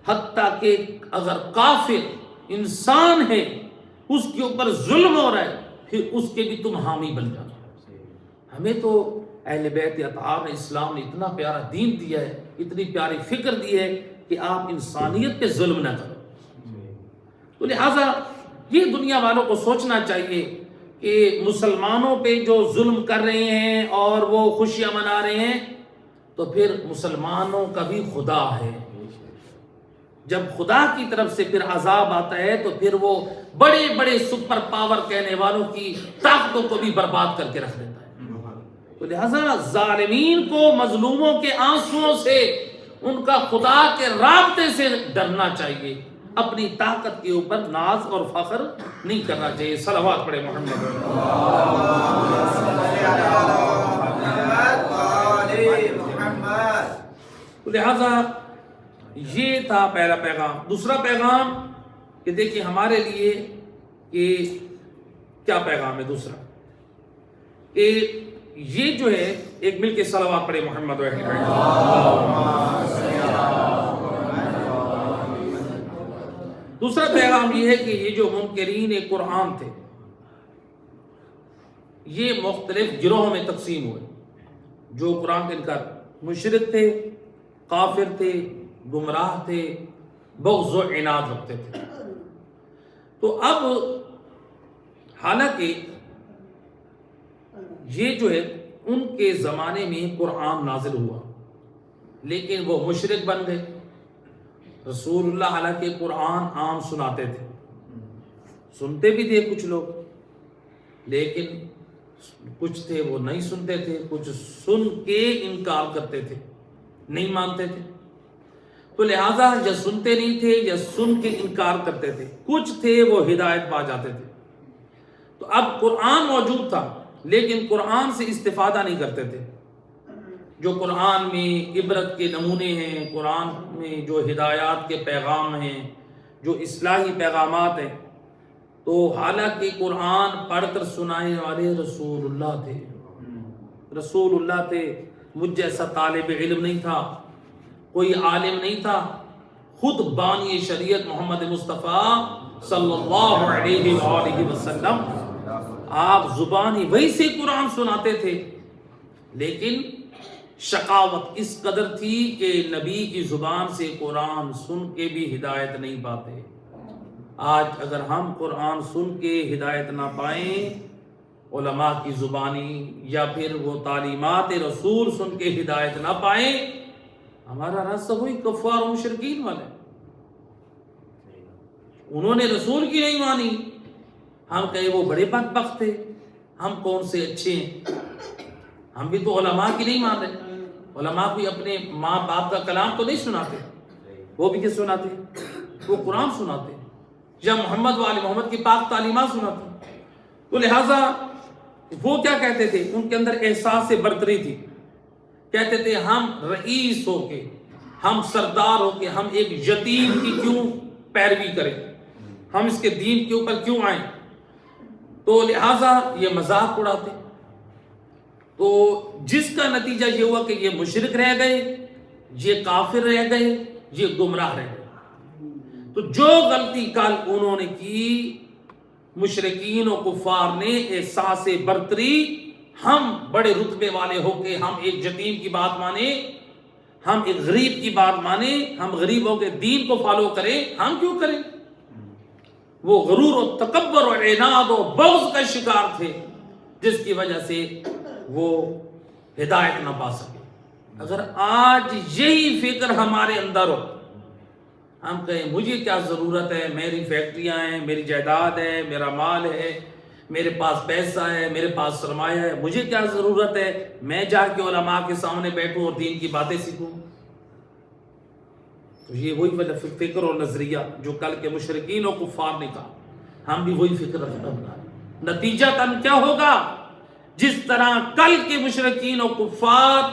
حتیٰ کہ اگر کافر انسان ہے اس کے اوپر ظلم ہو رہا ہے پھر اس کے بھی تم حامی بن جانا. ہمیں تو اہل بیت اطہار نے, اسلام نے اتنا پیارا دین دیا ہے, اتنی پیاری فکر دی ہے کہ آپ انسانیت پہ ظلم نہ کرو. تو لہٰذا یہ دنیا والوں کو سوچنا چاہیے کہ مسلمانوں پہ جو ظلم کر رہے ہیں اور وہ خوشیاں منا رہے ہیں تو پھر مسلمانوں کا بھی خدا ہے. جب خدا کی طرف سے پھر عذاب آتا ہے تو پھر وہ بڑے بڑے سپر پاور کہنے والوں کی طاقتوں کو بھی برباد کر کے رکھ دیتا ہے. تو لہذا ظالمین کو مظلوموں کے آنسوؤں سے, ان کا خدا کے رابطے سے ڈرنا چاہیے. اپنی طاقت کے اوپر ناز اور فخر نہیں کرنا چاہیے. صلوات پڑھے محمد. تو لہذا یہ تھا پہلا پیغام. دوسرا پیغام کہ دیکھیے ہمارے لیے کہ کیا پیغام ہے دوسرا, کہ یہ جو ہے ایک مل کے صلوات پڑھے محمد و اہل بیت. دوسرا پیغام یہ ہے کہ یہ جو منکرین قرآن تھے یہ مختلف گروہوں میں تقسیم ہوئے. جو قرآن کے انکار, مشرک تھے, کافر تھے, گمراہ تھے, بغض و عناد رکھتے تھے. تو اب حالانکہ یہ جو ہے ان کے زمانے میں قرآن نازل ہوا لیکن وہ مشرک بن گئے. رسول اللہ حالانکہ قرآن عام سناتے تھے, سنتے بھی تھے کچھ لوگ, لیکن کچھ تھے وہ نہیں سنتے تھے, کچھ سن کے انکار کرتے تھے, نہیں مانتے تھے. تو لہٰذا یا سنتے نہیں تھے یا سن کے انکار کرتے تھے, کچھ تھے وہ ہدایت پا جاتے تھے. تو اب قرآن موجود تھا لیکن قرآن سے استفادہ نہیں کرتے تھے. جو قرآن میں عبرت کے نمونے ہیں, قرآن میں جو ہدایات کے پیغام ہیں, جو اصلاحی پیغامات ہیں, تو حالانکہ قرآن پڑھ کر سنانے والے رسول اللہ تھے. رسول اللہ تھے. مجھ جیسا طالب علم نہیں تھا, کوئی عالم نہیں تھا, خود بانی شریعت محمد مصطفیٰ صلی اللہ علیہ وآلہ وسلم, آپ زبانی وہی سے قرآن سناتے تھے. لیکن شقاوت اس قدر تھی کہ نبی کی زبان سے قرآن سن کے بھی ہدایت نہیں پاتے. آج اگر ہم قرآن سن کے ہدایت نہ پائیں, علماء کی زبانی یا پھر وہ تعلیمات رسول سن کے ہدایت نہ پائیں, ہمارا راستہ وہی کفار و مشرکین والا ہے. انہوں نے رسول کی نہیں مانی, ہم کہیں وہ بڑے بدبخت تھے, ہم کون سے اچھے ہیں. ہم بھی تو علماء کی نہیں مان رہے. علماء بھی اپنے ماں باپ کا کلام تو نہیں سناتے, وہ بھی کس سناتے, وہ قرآن سناتے یا محمد و آل محمد کی پاک تعلیمات سناتے. تو لہٰذا وہ کیا کہتے تھے, ان کے اندر احساس سے برتری تھی. کہتے تھے ہم رئیس ہو کے, ہم سردار ہو کے, ہم ایک یتیم کی کیوں پیروی کریں, ہم اس کے دین کے اوپر کیوں آئیں. تو لہٰذا یہ مذاق اڑاتے. تو جس کا نتیجہ یہ ہوا کہ یہ مشرک رہ گئے, یہ کافر رہ گئے, یہ گمراہ رہ گئے. تو جو غلطی کل انہوں نے کی, مشرکین و کفار نے احساس برتری, ہم بڑے رتبے والے ہو کے ہم ایک یتیم کی بات مانیں, ہم ایک غریب کی بات مانیں, ہم غریب ہو کے دین کو فالو کریں, ہم کیوں کریں. وہ غرور و تکبر و عناد و بغض کا شکار تھے جس کی وجہ سے وہ ہدایت نہ پا سکے. اگر آج یہی فکر ہمارے اندر ہو, ہم کہیں مجھے کیا ضرورت ہے, میری فیکٹریاں ہیں, میری جائیداد ہے, میرا مال ہے, میرے پاس پیسہ ہے, میرے پاس سرمایہ ہے, مجھے کیا ضرورت ہے میں جا کے علماء کے سامنے بیٹھوں اور دین کی باتیں سیکھوں. تو یہ وہی فکر اور نظریہ جو کل کے مشرکین و کفار نے کہا, ہم بھی وہی فکر رکھنا ہے. نتیجہ تن کیا ہوگا, جس طرح کل کے مشرکین و کفار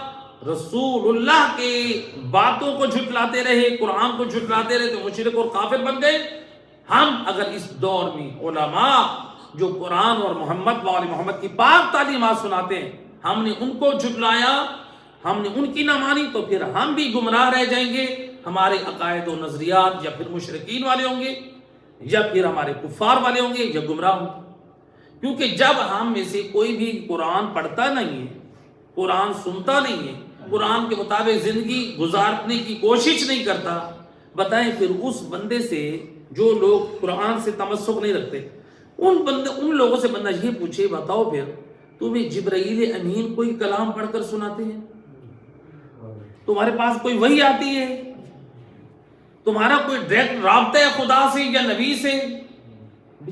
رسول اللہ کے باتوں کو جھٹلاتے رہے, قرآن کو جھٹلاتے رہے, تو مشرک اور کافر بن گئے. ہم اگر اس دور میں علماء جو قرآن اور محمد و آل محمد کی پاک تعلیمات سناتے ہیں، ہم نے ان کو جھٹلایا، ہم نے ان کی نہ مانی، تو پھر ہم بھی گمراہ رہ جائیں گے. ہمارے عقائد و نظریات یا پھر مشرکین والے ہوں گے، یا پھر ہمارے کفار والے ہوں گے، یا گمراہ ہوں گے. کیونکہ جب ہم میں سے کوئی بھی قرآن پڑھتا نہیں ہے، قرآن سنتا نہیں ہے، قرآن کے مطابق زندگی گزارنے کی کوشش نہیں کرتا، بتائیں پھر اس بندے سے، جو لوگ قرآن سے تمسک نہیں رکھتے، ان لوگوں سے بندہ یہ پوچھے، بتاؤ پھر تمہیں جبرائیل امین کوئی کلام پڑھ کر سناتے ہیں؟ تمہارے پاس کوئی وحی آتی ہے؟ تمہارا کوئی ڈائریکٹ رابطہ ہے خدا سے یا نبی سے؟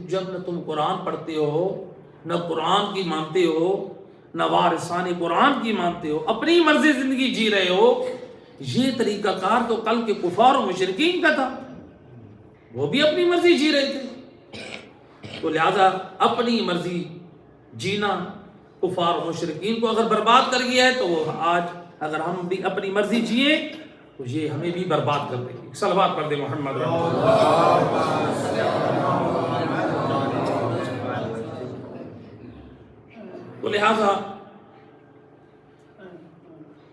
جب نہ تم قرآن پڑھتے ہو، نہ قرآن کی مانتے ہو، نہ وارثان قرآن کی مانتے ہو، اپنی مرضی زندگی جی رہے ہو. یہ طریقہ کار تو کل کے کفار و مشرکین کا تھا، وہ بھی اپنی مرضی جی رہے تھے. تو لہذا اپنی مرضی جینا کفار و مشرکین کو اگر برباد کر گیا ہے، تو وہ آج اگر ہم بھی اپنی مرضی جیے تو یہ ہمیں بھی برباد کر دے گی. صلوات پڑھ دے محمد. تو لہذا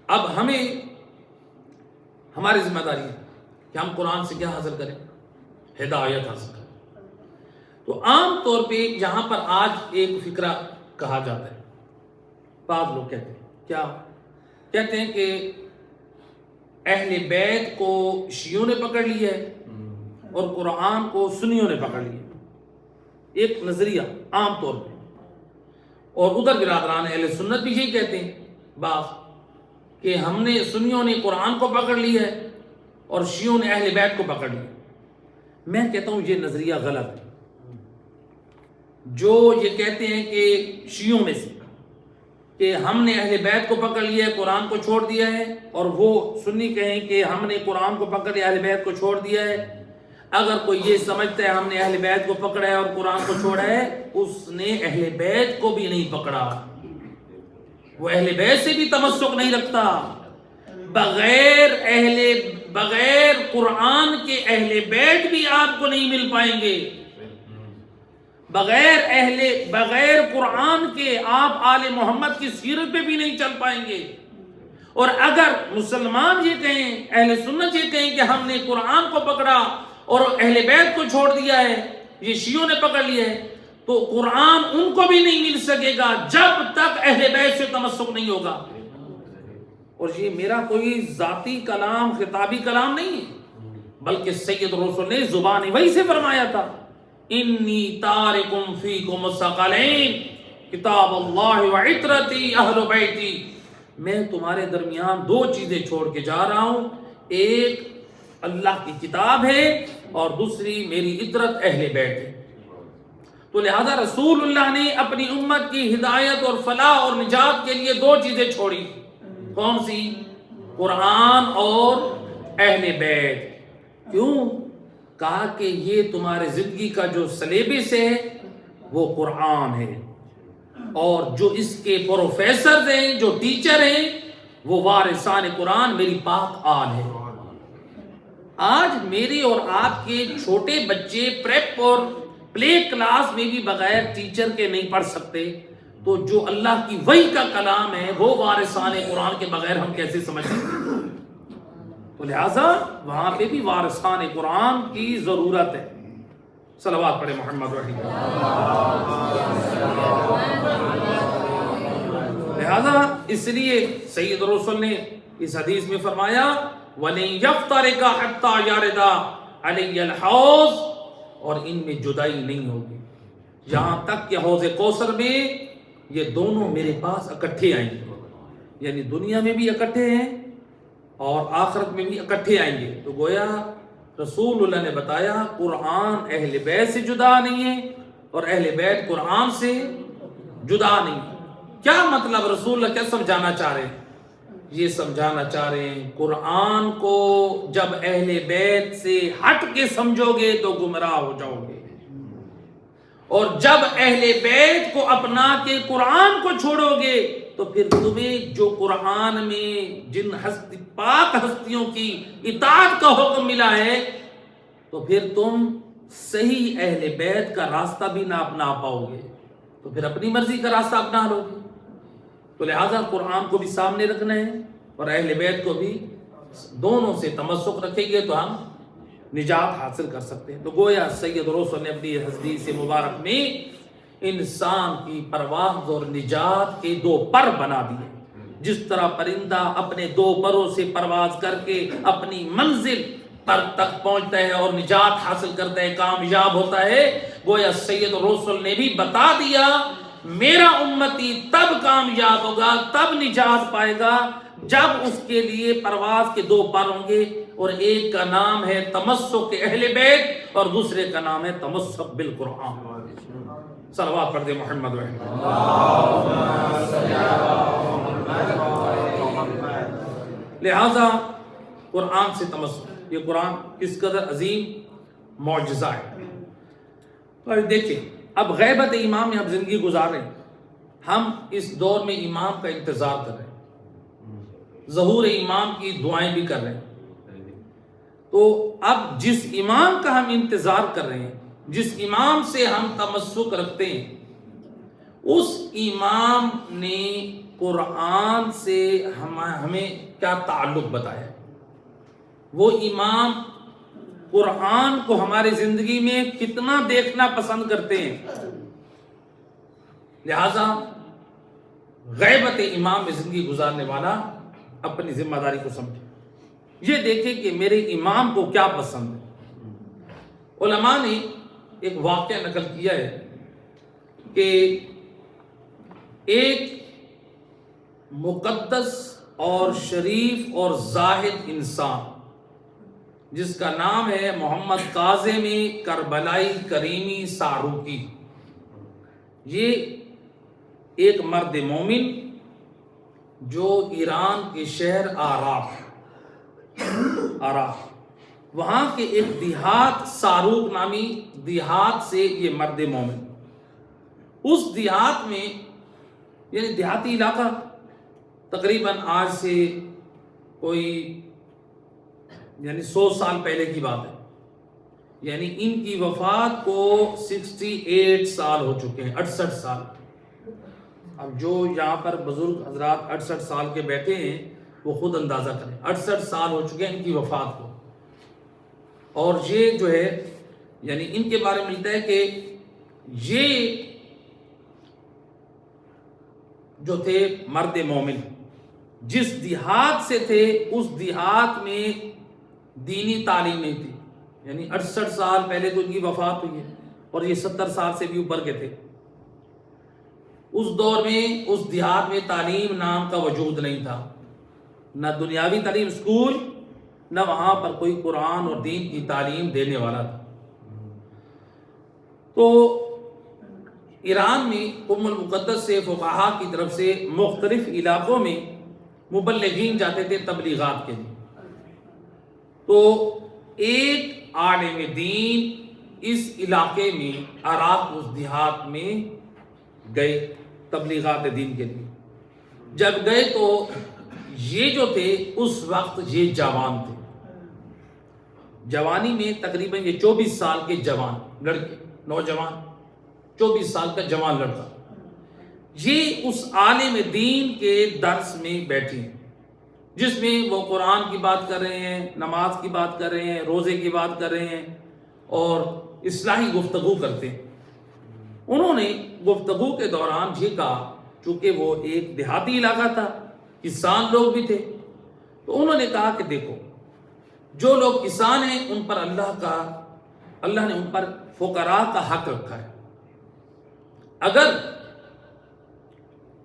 اب ہمیں ہماری ذمہ داری ہے کہ ہم قرآن سے کیا حاصل کریں؟ ہدایت حاصل کریں. تو عام طور پہ یہاں پر آج ایک فکرہ کہا جاتا ہے، بعض لوگ کہتے ہیں، کیا کہتے ہیں کہ اہل بیت کو شیعوں نے پکڑ لیا ہے اور قرآن کو سنیوں نے پکڑ لیا. ایک نظریہ عام طور پہ. اور ادھر برادران اہل سنت بھی یہی کہتے ہیں بعض، کہ ہم نے سنیوں نے قرآن کو پکڑ لیا ہے اور شیعوں نے اہل بیت کو پکڑ لیا. میں کہتا ہوں یہ نظریہ غلط ہے. جو یہ کہتے ہیں کہ شیعوں میں سے کہ ہم نے اہل بیت کو پکڑ لیا ہے، قرآن کو چھوڑ دیا ہے، اور وہ سنی کہیں کہ ہم نے قرآن کو پکڑ لیا، اہل بیت کو چھوڑ دیا ہے. اگر کوئی یہ سمجھتا ہے ہم نے اہل بیت کو پکڑا ہے اور قرآن کو چھوڑا ہے، اس نے اہل بیت کو بھی نہیں پکڑا، وہ اہل بیت سے بھی تمسک نہیں رکھتا. بغیر قرآن کے اہل بیت بھی آپ کو نہیں مل پائیں گے. بغیر قرآن کے آپ آل محمد کی سیرت پہ بھی نہیں چل پائیں گے. اور اگر مسلمان یہ کہیں، اہل سنت یہ کہیں کہ ہم نے قرآن کو پکڑا اور اہل بیت کو چھوڑ دیا ہے، یہ شیعوں نے پکڑ لیا ہے، تو قرآن ان کو بھی نہیں مل سکے گا جب تک اہل بیت سے تمسک نہیں ہوگا. اور یہ میرا کوئی ذاتی کلام، خطابی کلام نہیں ہے، بلکہ سید رسول نے زبان وحی سے فرمایا تھا، انی تارکم فیکم الثقلین کتاب اللہ وعطرتی اہل بیتی. میں تمہارے درمیان دو چیزیں چھوڑ کے جا رہا ہوں، ایک اللہ کی کتاب ہے اور دوسری میری عطرت اہل بیت ہے. تو لہذا رسول اللہ نے اپنی امت کی ہدایت اور فلاح اور نجات کے لیے دو چیزیں چھوڑی. کون سی؟ قرآن اور اہل بیت. کیوں؟ کہا کہ یہ تمہارے زندگی کا جو سلیبس ہے وہ قرآن ہے، اور جو اس کے پروفیسر ہیں، جو ٹیچر ہیں، وہ وارثان قرآن میری پاک آل ہے. آج میرے اور آپ کے چھوٹے بچے پریپ اور پلے کلاس میں بھی بغیر ٹیچر کے نہیں پڑھ سکتے، تو جو اللہ کی وحی کا کلام ہے وہ وارثان قرآن کے بغیر ہم کیسے سمجھ سکتے ہیں؟ تو لہٰذا وہاں پہ بھی وارثان قرآن کی ضرورت ہے. صلوات پڑھے محمد رحیم. لہذا اس لیے سید رسول نے اس حدیث میں فرمایا وَلَن يَفْتَرِقَ حَتَّى يَرِدَ عَلَيَّ الْحَوْض، اور ان میں جدائی نہیں ہوگی یہاں تک کہ حوض کوثر میں یہ دونوں میرے پاس اکٹھے آئیں گے. یعنی دنیا میں بھی اکٹھے ہیں اور آخرت میں بھی اکٹھے آئیں گے. تو گویا رسول اللہ نے بتایا قرآن اہل بیت سے جدا نہیں ہے اور اہل بیت قرآن سے جدا نہیں. کیا مطلب رسول اللہ کیا سمجھانا چاہ رہے ہیں؟ یہ سمجھانا چاہ رہے ہیں قرآن کو جب اہل بیت سے ہٹ کے سمجھو گے تو گمراہ ہو جاؤ گے، اور جب اہل بیت کو اپنا کے قرآن کو چھوڑو گے تو پھر تمہیں جو قرآن میں جن پاک ہستیوں کی اطاعت کا حکم ملا ہے تو پھر تم صحیح اہل بیت کا راستہ بھی نہ اپنا پاؤ گے تو پھر اپنی مرضی کا راستہ اپنا لو گے. تو لہٰذا قرآن کو بھی سامنے رکھنا ہے اور اہل بیت کو بھی. دونوں سے تمسک رکھیں گے تو ہم نجات حاصل کر سکتے ہیں. تو گویا سید رسول نے اپنی حدیث مبارک میں انسان کی پرواز اور نجات کے دو پر بنا دیے. جس طرح پرندہ اپنے دو پروں سے پرواز کر کے اپنی منزل پر تک پہنچتا ہے اور نجات حاصل کرتا ہے، کامیاب ہوتا ہے، گویا سید رسول نے بھی بتا دیا میرا امتی تب کامیاب ہوگا، تب نجات پائے گا جب اس کے لیے پرواز کے دو پر ہوں گے، اور ایک کا نام ہے تمسک اہل بیت اور دوسرے کا نام ہے تمسک بالقرآن. صلوات پڑھ دے محمد لہذا قرآن سے تمسک. یہ قرآن کس قدر عظیم معجزہ ہے. اور دیکھیں اب غیبت امام میں ہم زندگی گزار رہے ہیں. ہم اس دور میں امام کا انتظار کر رہے ہیں، ظہور امام کی دعائیں بھی کر رہے ہیں. تو اب جس امام کا ہم انتظار کر رہے ہیں، جس امام سے ہم تمسک رکھتے ہیں، اس امام نے قرآن سے ہمیں کیا تعلق بتایا. وہ امام قرآن کو ہماری زندگی میں کتنا دیکھنا پسند کرتے ہیں. لہذا غیبت امام میں زندگی گزارنے والا اپنی ذمہ داری کو سمجھے. یہ دیکھے کہ میرے امام کو کیا پسند ہے. علماء نے ایک واقعہ نقل کیا ہے کہ ایک مقدس اور شریف اور زاہد انسان جس کا نام ہے محمد کاظم کربلائی کریمی ساروقی، یہ ایک مرد مومن جو ایران کے شہر آراف وہاں کے ایک دیہات ساروق نامی دیہات سے یہ مرد مومن، اس دیہات میں یعنی دیہاتی علاقہ تقریباً آج سے کوئی 100 سال پہلے کی بات ہے. یعنی ان کی وفات کو 68 سال ہو چکے ہیں، 68 سال. اب جو یہاں پر بزرگ حضرات 68 سال کے بیٹھے ہیں وہ خود اندازہ کریں، 68 سال ہو چکے ہیں ان کی وفات کو. اور یہ جو ہے یعنی ان کے بارے میں ملتا ہے کہ یہ جو تھے مرد مومن جس دیہات سے تھے اس دیہات میں دینی تعلیم نہیں تھی. یعنی 68 سال پہلے تو ان کی وفات ہوئی ہے اور یہ 70 سال سے بھی اوپر کے تھے. اس دور میں اس دیہات میں تعلیم نام کا وجود نہیں تھا، نہ دنیاوی تعلیم اسکول، نہ وہاں پر کوئی قرآن اور دین کی تعلیم دینے والا تھا. تو ایران میں ام المقدس سے فقہا کی طرف سے مختلف علاقوں میں مبلغین جاتے تھے تبلیغات کے لیے. تو ایک عالم دین اس علاقے میں عراق اس دیہات میں گئے تبلیغات دین کے لیے. جب گئے تو یہ جو تھے اس وقت یہ جوان تھے، جوانی میں تقریباً یہ 24 سال کے جوان لڑکے، نوجوان 24 سال کا جوان لڑکا، یہ اس عالم دین کے درس میں بیٹھے ہیں جس میں وہ قرآن کی بات کر رہے ہیں، نماز کی بات کر رہے ہیں، روزے کی بات کر رہے ہیں اور اصلاحی گفتگو کرتے ہیں. انہوں نے گفتگو کے دوران یہ کہا، چونکہ وہ ایک دیہاتی علاقہ تھا، کسان لوگ بھی تھے، تو انہوں نے کہا کہ دیکھو جو لوگ کسان ہیں ان پر اللہ نے ان پر فقراء کا حق رکھا ہے. اگر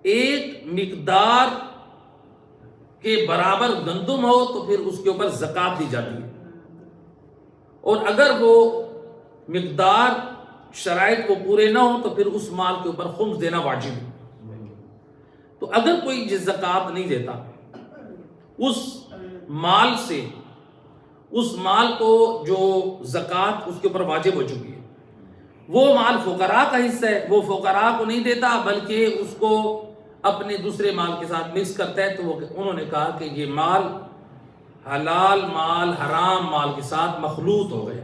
ایک مقدار کے برابر گندم ہو تو پھر اس کے اوپر زکوٰۃ دی جاتی ہے، اور اگر وہ مقدار شرائط کو پورے نہ ہو تو پھر اس مال کے اوپر خمس دینا واجب ہے. تو اگر کوئی زکوٰۃ نہیں دیتا اس مال سے، اس مال کو جو زکوٰۃ اس کے اوپر واجب ہو چکی ہے وہ مال فقراء کا حصہ ہے، وہ فقراء کو نہیں دیتا بلکہ اس کو اپنے دوسرے مال کے ساتھ مکس کرتا ہے. تو انہوں نے کہا کہ یہ مال حلال مال حرام مال کے ساتھ مخلوط ہو گئے،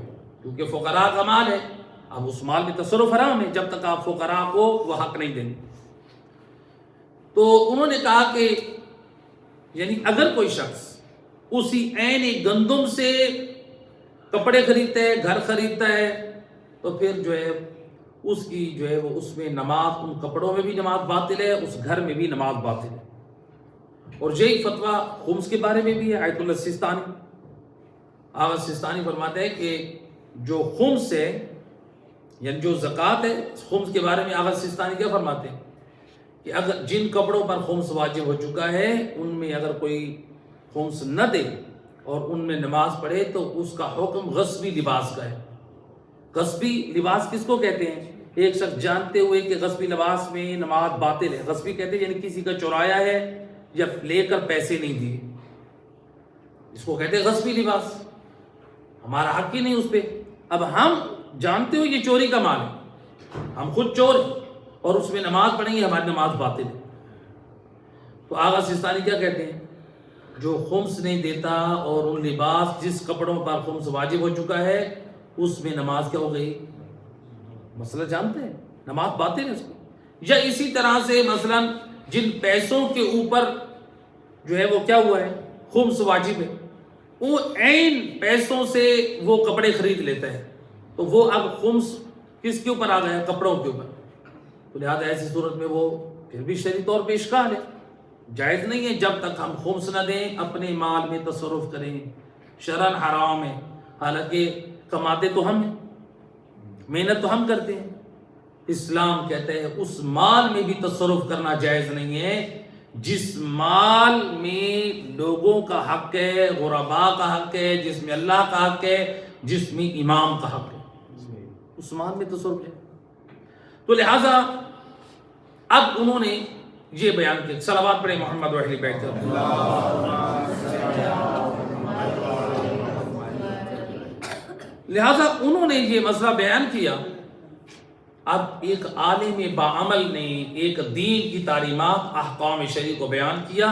کیونکہ فقراء کا مال ہے، اب اس مال میں تصرف حرام ہے جب تک آپ فقراء کو وہ حق نہیں دیں گے۔ تو انہوں نے کہا کہ یعنی اگر کوئی شخص اسی عین گندم سے کپڑے خریدتا ہے، گھر خریدتا ہے، تو پھر جو ہے اس کی جو ہے وہ اس میں نماز، ان کپڑوں میں بھی نماز باطل ہے، اس گھر میں بھی نماز باطل ہے۔ اور یہی فتویٰ خمس کے بارے میں بھی ہے۔ آیت اللہ سستانی، آغا سستانی فرماتے ہیں کہ جو خمس ہے یعنی جو زکوٰۃ ہے، خمس کے بارے میں آغا سستانی کیا فرماتے ہیں کہ اگر جن کپڑوں پر خمس واجب ہو چکا ہے ان میں اگر کوئی خمس نہ دے اور ان میں نماز پڑھے تو اس کا حکم غصبی لباس کا ہے۔ غصبی لباس کس کو کہتے ہیں؟ ایک شخص جانتے ہوئے کہ غصبی لباس میں نماز باطل ہے، غصبی کہتے ہیں یعنی کسی کا چرایا ہے یا لے کر پیسے نہیں دیے، اس کو کہتے ہیں غصبی لباس، ہمارا حق ہی نہیں اس پہ۔ اب ہم جانتے ہو یہ چوری کا مال ہے، ہم خود چور ہیں اور اس میں نماز پڑھیں گے، ہماری نماز باطل ہے۔ تو آغا سستانی کیا کہتے ہیں؟ جو خمس نہیں دیتا اور ان لباس جس کپڑوں پر خمس واجب ہو چکا ہے اس میں نماز کیا ہو گئی؟ مسئلہ جانتے ہیں، نماز باطل ہے اس کو۔ یا اسی طرح سے مثلا جن پیسوں کے اوپر جو ہے وہ کیا ہوا ہے؟ خمس واجب ہے، وہ عین پیسوں سے وہ کپڑے خرید لیتا ہے، تو وہ اب خمس کس کے اوپر آ گیا؟ کپڑوں کے اوپر۔ تو لہٰذا ایسی صورت میں وہ پھر بھی شرعی طور پہ اشکال ہے، جائز نہیں ہے جب تک ہم خمس نہ دیں اپنے مال میں تصرف کریں، شرعاً حرام ہے، حالانکہ کماتے تو ہم ہیں، محنت تو ہم کرتے ہیں۔ اسلام کہتے ہیں اس مال میں بھی تصرف کرنا جائز نہیں ہے جس مال میں لوگوں کا حق ہے، غرباء کا حق ہے، جس میں اللہ کا حق ہے، جس میں امام کا حق ہے، اس مال میں تصرف ہے۔ تو لہٰذا اب انہوں نے یہ بیان کیا، صلوات پڑھیں محمد و اہل بیت۔ لہٰذا انہوں نے یہ مسئلہ بیان کیا۔ اب ایک عالم باعمل نے ایک دین کی تعلیمات احکام شرعی کو بیان کیا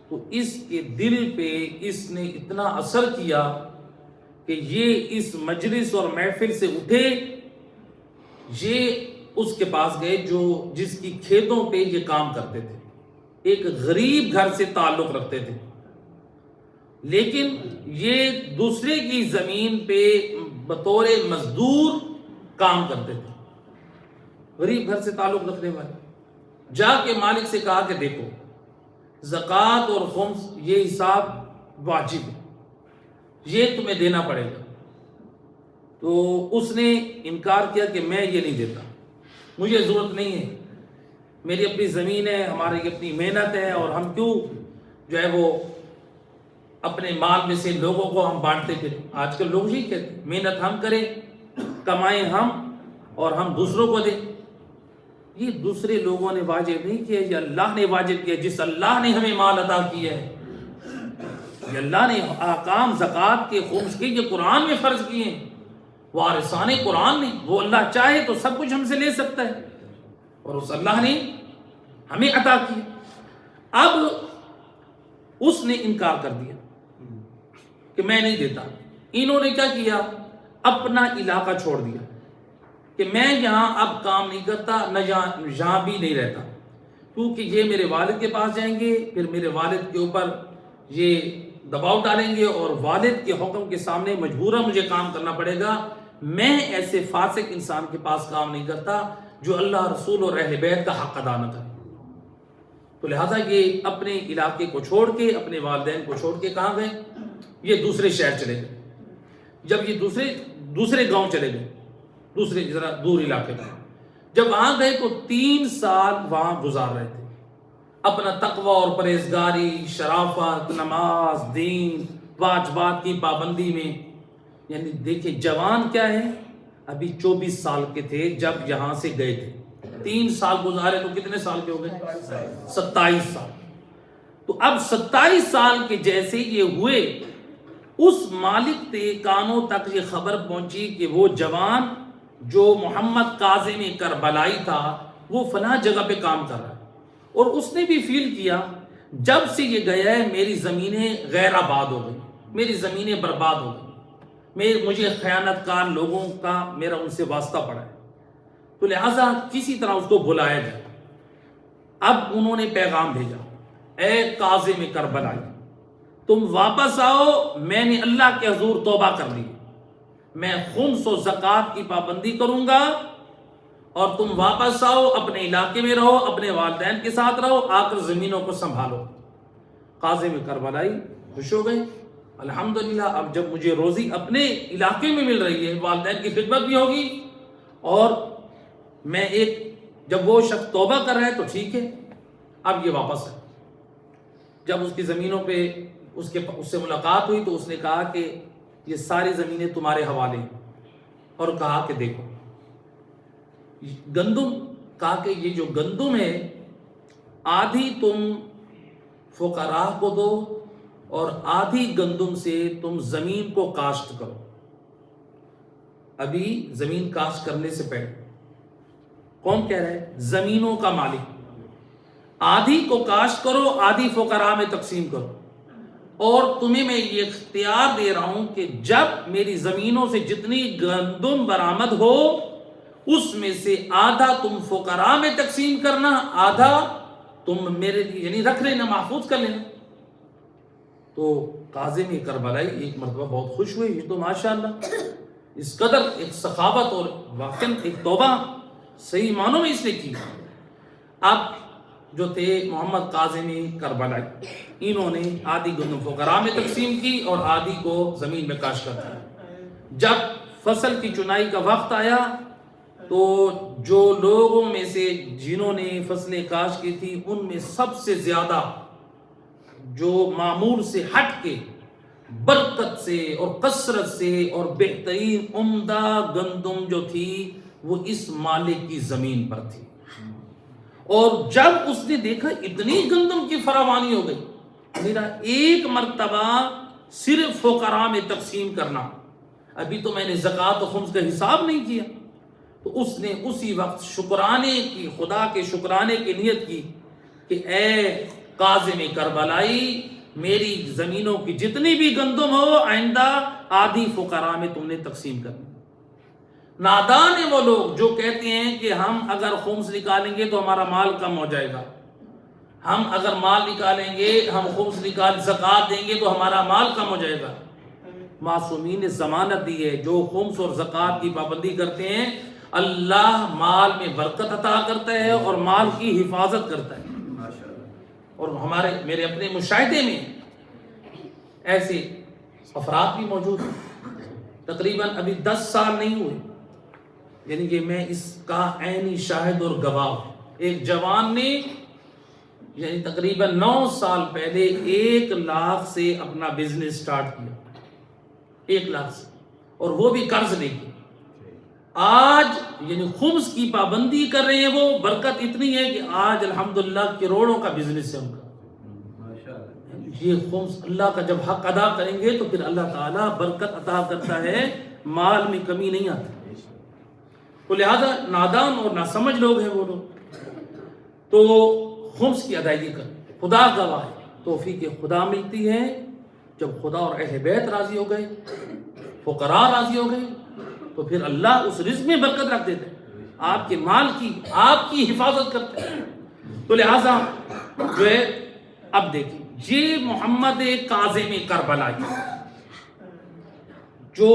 تو اس کے دل پہ اس نے اتنا اثر کیا کہ یہ اس مجلس اور محفل سے اٹھے، یہ اس کے پاس گئے جو جس کی کھیتوں پہ یہ کام کرتے تھے، ایک غریب گھر سے تعلق رکھتے تھے، لیکن یہ دوسرے کی زمین پہ بطور مزدور کام کرتے تھے، غریب گھر سے تعلق رکھنے والے۔ جا کے مالک سے کہا کہ دیکھو زکوٰۃ اور خمس یہ حساب واجب ہے، یہ تمہیں دینا پڑے گا۔ تو اس نے انکار کیا کہ میں یہ نہیں دیتا، مجھے ضرورت نہیں ہے، میری اپنی زمین ہے، ہماری اپنی محنت ہے، اور ہم کیوں جو ہے وہ اپنے مال میں سے لوگوں کو ہم بانٹتے پھریں۔ آج کل لوگ یہی کہتے ہیں محنت ہم کریں، کمائیں ہم اور ہم دوسروں کو دیں۔ یہ دوسرے لوگوں نے واجب نہیں کیا، یہ اللہ نے واجب کیا۔ جس اللہ نے ہمیں مال عطا کیا ہے، یہ اللہ نے احکام زکوٰۃ کے، خمس کے، یہ قرآن میں فرض کیے ہیں، وارثان قرآن نے، وہ اللہ چاہے تو سب کچھ ہم سے لے سکتا ہے، اور اس اللہ نے ہمیں عطا کیا۔ اب اس نے انکار کر دیا کہ میں نہیں دیتا۔ انہوں نے کیا کیا؟ اپنا علاقہ چھوڑ دیا کہ میں یہاں اب کام نہیں کرتا، نہ یہاں بھی نہیں رہتا، کیونکہ یہ میرے والد کے پاس جائیں گے، پھر میرے والد کے اوپر یہ دباؤ ڈالیں گے اور والد کے حکم کے سامنے مجبوراً مجھے کام کرنا پڑے گا۔ میں ایسے فاسق انسان کے پاس کام نہیں کرتا جو اللہ، رسول اور اہل بیت کا حق ادا نہ کرے۔ تو لہٰذا یہ اپنے علاقے کو چھوڑ کے، اپنے والدین کو چھوڑ کے کہاں گئے؟ یہ دوسرے شہر چلے گئے۔ جب یہ دوسرے گاؤں چلے گئے، دوسرے ذرا دور علاقے میں، جب وہاں گئے تو 3 سال وہاں گزار رہے تھے، اپنا تقوی اور پرہیزگاری، شرافت، نماز، دین، واجبات کی پابندی میں، یعنی دیکھیں جوان کیا ہے، ابھی 24 سال کے تھے جب یہاں سے گئے تھے، 3 سال گزارے تو کتنے سال کے ہو گئے؟ 27 سال۔ تو اب 27 سال کے جیسے یہ ہوئے، اس مالک کے کانوں تک یہ خبر پہنچی کہ وہ جوان جو محمد کاظم کربلائی تھا وہ فلاں جگہ پہ کام کر رہا ہے، اور اس نے بھی فیل کیا جب سے یہ گیا ہے میری زمینیں غیر آباد ہو گئی، میری زمینیں برباد ہو گئی۔ مجھے خیانت کار لوگوں کا میرا ان سے واسطہ پڑا ہے، تو لہٰذا کسی طرح اس کو بلایا جائے۔ اب انہوں نے پیغام بھیجا، اے کاظم کربلائی، تم واپس آؤ، میں نے اللہ کے حضور توبہ کر لی، میں خمس و زکوٰۃ کی پابندی کروں گا، اور تم واپس آؤ، اپنے علاقے میں رہو، اپنے والدین کے ساتھ رہو، آ کر زمینوں کو سنبھالو۔ کاظم کربلائی خوش ہو گئے، الحمدللہ اب جب مجھے روزی اپنے علاقے میں مل رہی ہے، والدین کی خدمت بھی ہوگی، اور میں جب وہ شخص توبہ کر رہے ہیں تو ٹھیک ہے، اب یہ واپس ہے۔ جب اس کی زمینوں پہ اس سے ملاقات ہوئی تو اس نے کہا کہ یہ ساری زمینیں تمہارے حوالے ہیں، اور کہا کہ دیکھو گندم، کہا کہ یہ جو گندم ہے آدھی تم فقراء کو دو، اور آدھی گندم سے تم زمین کو کاشت کرو۔ ابھی زمین کاشت کرنے سے پہلے کون کہہ رہا ہے؟ زمینوں کا مالک، آدھی کو کاشت کرو، آدھی فقراء میں تقسیم کرو، اور تمہیں میں یہ اختیار دے رہا ہوں کہ جب میری زمینوں سے جتنی گندم برآمد ہو اس میں سے آدھا تم فقراء میں تقسیم کرنا، آدھا تم میرے لیے یعنی رکھ لینا، محفوظ کر لینا۔ تو کاظم کربلائی ایک مرتبہ بہت خوش ہوئے، یہ تو ماشاءاللہ اس قدر ایک سخاوت اور واقعاً ایک توبہ صحیح معنوں میں اس نے کی۔ اب جو تھے محمد کاظم کربلائی، انہوں نے آدھی گندم فقراء میں تقسیم کی اور آدھی کو زمین میں کاشت کرتا ہے۔ جب فصل کی چنائی کا وقت آیا تو جو لوگوں میں سے جنہوں نے فصلیں کاشت کی تھی ان میں سب سے زیادہ جو معمول سے ہٹ کے برکت سے اور کثرت سے اور بہترین عمدہ گندم جو تھی وہ اس مالک کی زمین پر تھی۔ اور جب اس نے دیکھا اتنی گندم کی فراوانی ہو گئی، میرا ایک مرتبہ صرف فقراء میں تقسیم کرنا، ابھی تو میں نے زکوٰۃ و خمس کا حساب نہیں کیا، تو اس نے اسی وقت شکرانے کی، خدا کے شکرانے کی نیت کی کہ اے کاظم کربلائی، میری زمینوں کی جتنی بھی گندم ہو آئندہ آدھی فقراء میں تم نے تقسیم کرنی۔ نادان ہیں وہ لوگ جو کہتے ہیں کہ ہم اگر خمس نکالیں گے تو ہمارا مال کم ہو جائے گا، ہم اگر مال نکالیں گے، ہم خمس زکوٰۃ دیں گے تو ہمارا مال کم ہو جائے گا۔ معصومین نے ضمانت دی ہے، جو خمس اور زکوٰۃ کی پابندی کرتے ہیں اللہ مال میں برکت عطا کرتا ہے اور مال کی حفاظت کرتا ہے۔ اور میرے اپنے مشاہدے میں ایسے افراد بھی موجود ہیں، تقریباً ابھی 10 سال نہیں ہوئے، یعنی کہ میں اس کا عینی شاہد اور گواہ ہوں۔ ایک جوان نے یعنی تقریباً 9 سال پہلے 1 لاکھ سے اپنا بزنس سٹارٹ کیا، 1 لاکھ سے، اور وہ بھی قرض لے کے۔ آج یعنی خمس کی پابندی کر رہے ہیں، وہ برکت اتنی ہے کہ آج الحمدللہ کروڑوں کا بزنس ہے ان کا۔ یہ خمس اللہ کا جب حق ادا کریں گے تو پھر اللہ تعالیٰ برکت عطا کرتا ہے، مال میں کمی نہیں آتی۔ تو لہذا نادان اور ناسمجھ لوگ ہیں وہ لوگ، تو خمس کی ادائیگی کر، خدا گواہ ہے، توفیق خدا ملتی ہے جب خدا اور اہل بیت راضی ہو گئے، فقراء راضی ہو گئے، تو پھر اللہ اس رزق میں برکت رکھ دیتے ہیں، آپ کے مال کی، آپ کی حفاظت کرتے ہیں۔ تو لہذا جو ہے اب دیکھیں یہ محمد کاظم کربلائی جو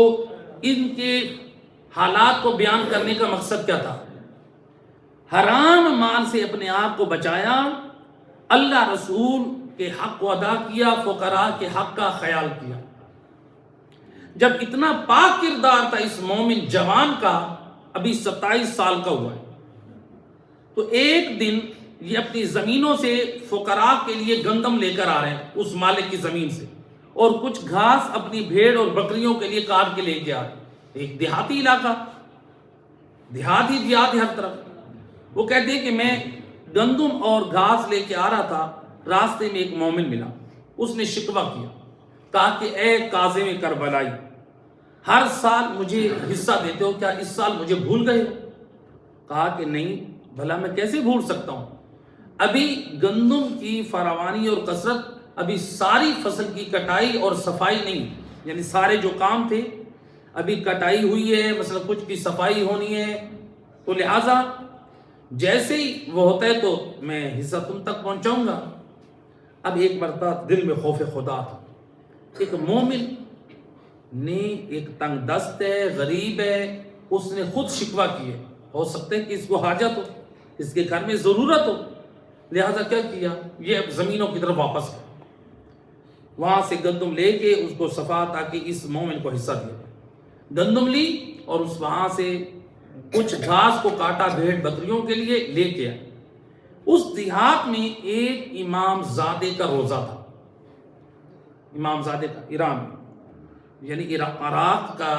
ان کے حالات کو بیان کرنے کا مقصد کیا تھا؟ حرام مال سے اپنے آپ کو بچایا، اللہ رسول کے حق کو ادا کیا، فقراء کے حق کا خیال کیا۔ جب اتنا پاک کردار تھا اس مومن جوان کا، ابھی 27 سال کا ہوا ہے، تو ایک دن یہ اپنی زمینوں سے فقراء کے لیے گندم لے کر آ رہے ہیں اس مالک کی زمین سے، اور کچھ گھاس اپنی بھیڑ اور بکریوں کے لیے کاٹ کے لے کے آ رہے ہیں۔ ایک دیہاتی علاقہ، دیہات ہر طرف۔ وہ کہتے ہیں کہ میں گندم اور گھاس لے کے آ رہا تھا، راستے میں ایک مومن ملا، اس نے شکوہ کیا، کہا کہ اے کاظم کربلائی، ہر سال مجھے حصہ دیتے ہو، کیا اس سال مجھے بھول گئے ہو؟ کہا کہ نہیں، بھلا میں کیسے بھول سکتا ہوں، ابھی گندم کی فراوانی اور کثرت، ابھی ساری فصل کی کٹائی اور صفائی نہیں، یعنی سارے جو کام تھے ابھی کٹائی ہوئی ہے، مثلا کچھ کی صفائی ہونی ہے، تو لہٰذا جیسے ہی وہ ہوتا ہے تو میں حصہ تم تک پہنچاؤں گا۔ اب ایک مرتبہ دل میں خوف خدا تھا، ایک مومن نے، ایک تنگ دست ہے، غریب ہے، اس نے خود شکوہ کی ہے، ہو سکتا ہے کہ اس کو حاجت ہو، اس کے گھر میں ضرورت ہو، لہٰذا کیا کیا، یہ زمینوں کی طرف واپس گیا، وہاں سے گندم لے کے اس کو صفا تاکہ اس مومن کو حصہ دیا، گندم لی اور اس وہاں سے کچھ گھاس کو کاٹا بھیڑ بکریوں کے لیے لے کے آیا۔ اس دیہات میں ایک امام زادے کا روزہ تھا، امام زادے کا، ایران میں، یعنی عراق کا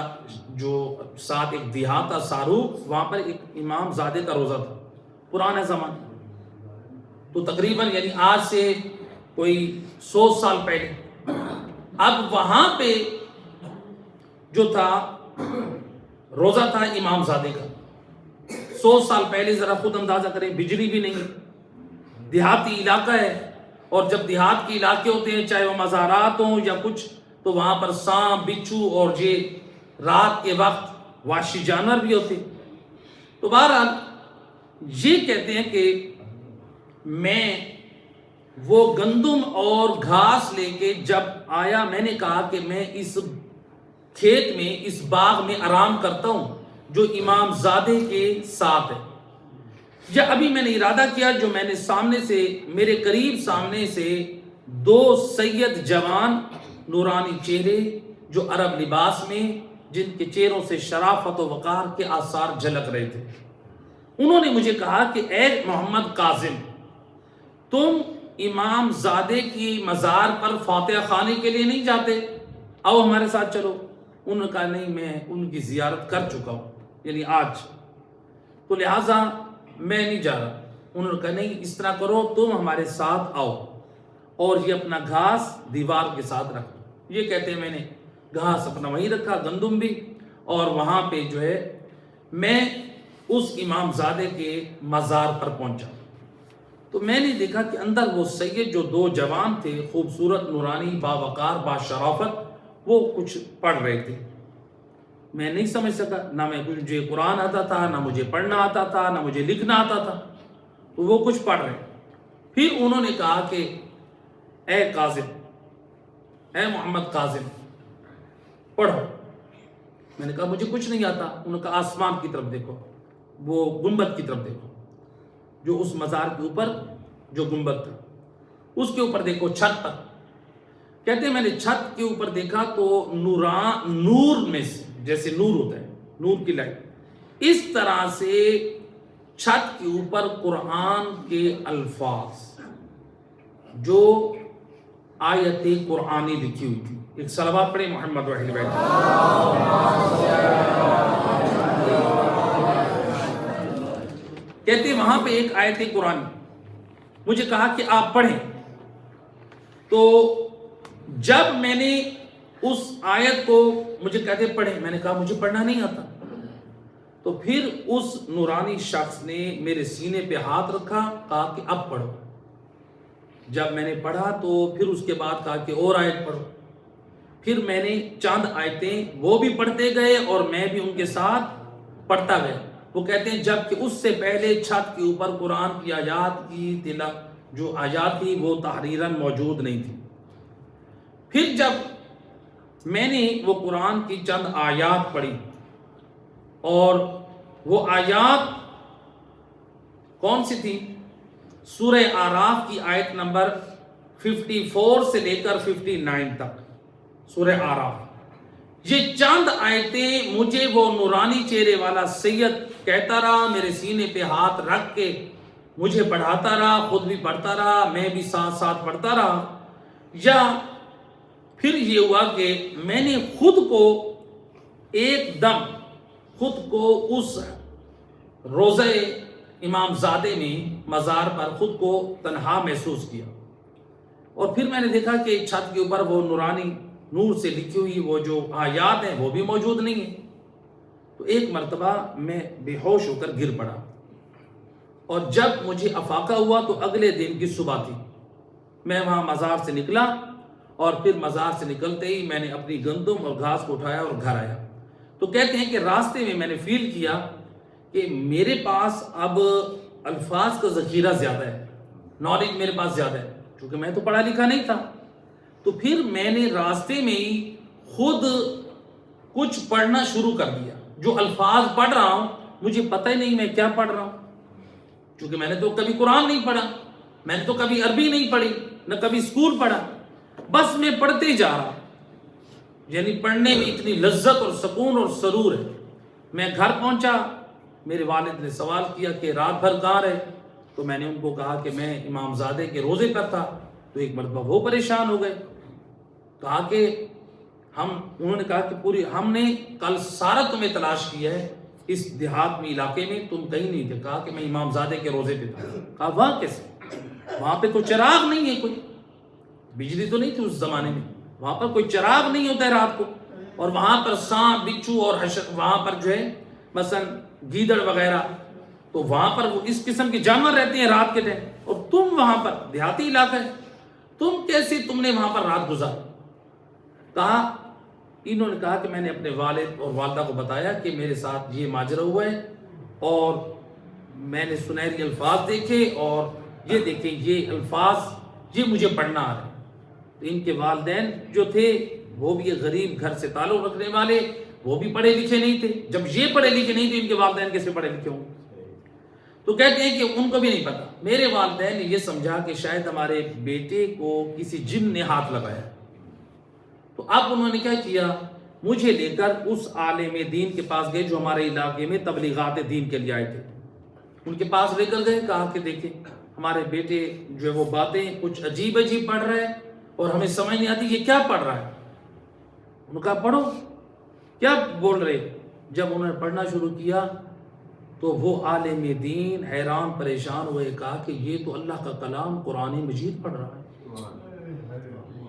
جو ساتھ ایک دیہات تھا ساروق، وہاں پر ایک امام زادے کا روزہ تھا، پرانے زمانے، تو تقریباً یعنی آج سے کوئی 100 سال پہلے۔ اب وہاں پہ جو تھا روزہ تھا امام زادے کا، 100 سال پہلے، ذرا خود اندازہ کریں، بجلی بھی نہیں، دیہاتی علاقہ ہے، اور جب دیہات کے علاقے ہوتے ہیں چاہے وہ مزارات ہوں یا کچھ، تو وہاں پر سانپ بچھو اور یہ رات کے وقت وحشی جانور بھی ہوتے۔ تو بہرحال یہ کہتے ہیں کہ میں وہ گندم اور گھاس لے کے جب آیا، میں نے کہا کہ میں اس کھیت میں، اس باغ میں آرام کرتا ہوں جو امام زادے کے ساتھ ہے، یا ابھی میں نے ارادہ کیا، جو میں نے سامنے سے، میرے قریب سامنے سے 2 سید جوان نورانی چہرے جو عرب لباس میں، جن کے چہروں سے شرافت و وقار کے آثار جھلک رہے تھے، انہوں نے مجھے کہا کہ اے محمد کاظم، تم امام زادے کی مزار پر فاتحہ خوانی کے لیے نہیں جاتے؟ آؤ ہمارے ساتھ چلو۔ انہوں نے کہا نہیں، میں ان کی زیارت کر چکا ہوں، یعنی آج، تو لہٰذا میں نہیں جا رہا۔ انہوں نے کہا نہیں، اس طرح کرو، تم ہمارے ساتھ آؤ اور یہ اپنا گھاس دیوار کے ساتھ رکھو۔ یہ کہتے ہیں میں نے گھاس اپنا وہیں رکھا، گندم بھی، اور وہاں پہ جو ہے میں اس امام زادے کے مزار پر پہنچا، تو میں نے دیکھا کہ اندر وہ سید جو 2 جوان تھے، خوبصورت، نورانی، باوقار، باشرافت، وہ کچھ پڑھ رہے تھے۔ میں نہیں سمجھ سکا، نہ مجھے قرآن آتا تھا، نہ مجھے پڑھنا آتا تھا، نہ مجھے لکھنا آتا تھا، تو وہ کچھ پڑھ رہے۔ پھر انہوں نے کہا کہ اے کاظم، اے محمد کاظم، پڑھو۔ میں نے کہا مجھے کچھ نہیں آتا۔ انہوں نے کہا آسمان کی طرف دیکھو، وہ گنبد کی طرف دیکھو، جو اس مزار کے اوپر جو گنبد تھا، اس کے اوپر دیکھو، چھت پر۔ کہتے ہیں میں نے چھت کے اوپر دیکھا تو نور میں سے، جیسے نور ہوتا ہے، نور کی لائٹ، اس طرح سے چھت کے اوپر قرآن کے الفاظ، جو آیت قرآنی لکھی ہوئی تھی۔ ایک صلوات پڑھیں محمد و اہل بیت۔ کہتے ہیں وہاں پہ ایک آیت قرآن، مجھے کہا کہ آپ پڑھیں۔ تو جب میں نے اس آیت کو، مجھے کہتے پڑھیں، میں نے کہا مجھے پڑھنا نہیں آتا۔ تو پھر اس نورانی شخص نے میرے سینے پہ ہاتھ رکھا، کہا کہ اب پڑھو۔ جب میں نے پڑھا تو پھر اس کے بعد کہا کہ اور آیت پڑھو۔ پھر میں نے چند آیتیں وہ بھی پڑھتے گئے اور میں بھی ان کے ساتھ پڑھتا گیا۔ وہ کہتے ہیں جب کہ اس سے پہلے چھت کے اوپر قرآن کی آیات کی جو آیات تھی وہ تحریراً موجود نہیں تھی۔ پھر جب میں نے وہ قرآن کی چند آیات پڑھی، اور وہ آیات کون سی تھی؟ سورہ اعراف کی آیت نمبر 54 سے لے کر 59 تک، سورہ اعراف۔ یہ چند آیتیں مجھے وہ نورانی چہرے والا سید کہتا رہا، میرے سینے پہ ہاتھ رکھ کے مجھے پڑھاتا رہا، خود بھی پڑھتا رہا، میں بھی ساتھ ساتھ پڑھتا رہا۔ یا پھر یہ ہوا کہ میں نے خود کو ایک دم، خود کو اس روزہ امام زادے میں، مزار پر خود کو تنہا محسوس کیا، اور پھر میں نے دیکھا کہ چھت کے اوپر وہ نورانی نور سے لکھی ہوئی وہ جو آیات ہیں وہ بھی موجود نہیں ہیں۔ تو ایک مرتبہ میں بے ہوش ہو کر گر پڑا، اور جب مجھے افاقہ ہوا تو اگلے دن کی صبح تھی۔ میں وہاں مزار سے نکلا، اور پھر مزار سے نکلتے ہی میں نے اپنی گندم اور گھاس کو اٹھایا اور گھر آیا۔ تو کہتے ہیں کہ راستے میں نے فیل کیا کہ میرے پاس اب الفاظ کا ذخیرہ زیادہ ہے، نالج میرے پاس زیادہ ہے، کیونکہ میں تو پڑھا لکھا نہیں تھا. تو پھر میں نے راستے میں ہی خود کچھ پڑھنا شروع کر دیا. جو الفاظ پڑھ رہا ہوں مجھے پتہ ہی نہیں میں کیا پڑھ رہا ہوں، کیونکہ میں نے تو کبھی قرآن نہیں پڑھا، میں نے تو کبھی عربی نہیں پڑھی، نہ کبھی اسکول پڑھا، بس میں پڑھتے جا رہا. یعنی پڑھنے میں اتنی لذت اور سکون اور سرور ہے. میں گھر پہنچا، میرے والد نے سوال کیا کہ رات بھر کہاں رہے؟ تو میں نے ان کو کہا کہ میں امام زادے کے روزے پر تھا. تو ایک مرتبہ وہ پریشان ہو گئے، کہا کہ انہوں نے کہا کہ ہم نے کل سارا تمہیں تلاش کیا ہے اس دیہات میں علاقے میں، تم کہیں نہیں تھے. کہا کہ میں امام زادے کے روزے پہ تھا. کہا وہاں کیسے؟ وہاں پہ تو چراغ نہیں ہے، کوئی بجلی تو نہیں تھی اس زمانے میں، وہاں پر کوئی چراغ نہیں ہوتا ہے رات کو، اور وہاں پر سانپ بچھو اور وہاں پر جو ہے مثلا گیدڑ وغیرہ، تو وہاں پر وہ اس قسم کے جانور رہتے ہیں رات کے ٹائم، اور تم وہاں پر دیہاتی علاقہ ہے، تم نے وہاں پر رات گزار. انہوں نے کہا کہ میں نے اپنے والد اور والدہ کو بتایا کہ میرے ساتھ یہ ماجرا ہوا ہے، اور میں نے سنہری الفاظ دیکھے، اور یہ دیکھیں یہ الفاظ یہ مجھے پڑھنا آ رہا ہے. تو ان کے والدین جو تھے وہ بھی غریب گھر سے تعلق رکھنے والے، وہ بھی پڑھے لکھے نہیں تھے. جب یہ پڑھے لکھے نہیں تھے ان کے والدین کیسے پڑھے لکھے ہوں؟ تو کہتے ہیں کہ ان کو بھی نہیں پتا. میرے والدین نے یہ سمجھا کہ شاید ہمارے بیٹے کو کسی جن نے ہاتھ لگایا. تو اب انہوں نے کیا کیا، مجھے لے کر اس عالم دین کے پاس گئے جو ہمارے علاقے میں تبلیغات دین کے لیے آئے تھے. ان کے پاس لے کر گئے، کہا کہ دیکھیں ہمارے بیٹے جو ہے وہ باتیں کچھ عجیب عجیب پڑھ رہے ہیں اور ہمیں سمجھ نہیں آتی یہ کیا پڑھ رہا ہے. انہوں نے کہا پڑھو، کیا بول رہے؟ جب انہوں نے پڑھنا شروع کیا تو وہ عالم دین حیران پریشان ہوئے، کہا کہ یہ تو اللہ کا کلام قرآن مجید پڑھ رہا ہے،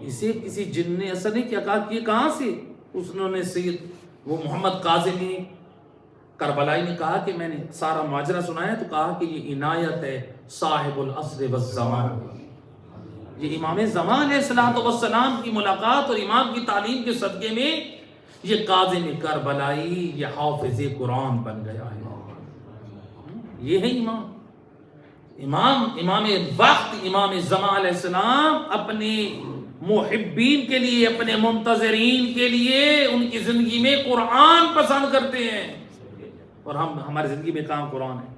اسے کسی جن نے اثر نہیں کیا. کہا کہ یہ کہاں سے؟ انہوں نے سید وہ محمد قاظمی کربلائی نے کہا کہ میں نے سارا ماجرا سنایا، تو کہا کہ یہ عنایت ہے صاحب العصر والزمان، یہ امام زمان علیہ السلام کی ملاقات اور امام کی تعلیم کے صدقے میں یہ قاظم کربلائی یہ حافظ قرآن بن گیا ہے. یہ ہے امام وقت، امام زمان علیہ السلام اپنے محبین کے لیے، اپنے منتظرین کے لیے ان کی زندگی میں قرآن پسند کرتے ہیں. اور ہماری زندگی میں کہاں قرآن ہے؟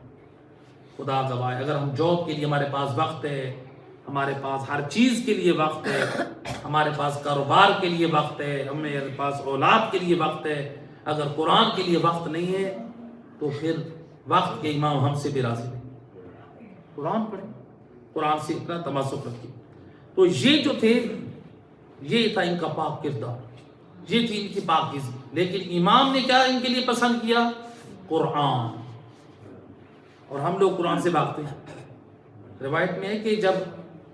خدا گواہ، اگر ہم جاب کے لیے ہمارے پاس وقت ہے، ہمارے پاس ہر چیز کے لیے وقت ہے، ہمارے پاس کاروبار کے لیے وقت ہے، ہمارے پاس اولاد کے لیے وقت ہے، اگر قرآن کے لیے وقت نہیں ہے تو پھر وقت کے امام ہم سے بھی راضی نہیں. قرآن پڑھیں، قرآن سے اتنا تماسک رکھیں. تو یہ جو تھے یہ تھا ان کا پاک کردار، یہ تھی ان کی پاکیزگی. لیکن امام نے کیا ان کے لیے پسند کیا؟ قرآن. اور ہم لوگ قرآن سے بھاگتے ہیں. روایت میں ہے کہ جب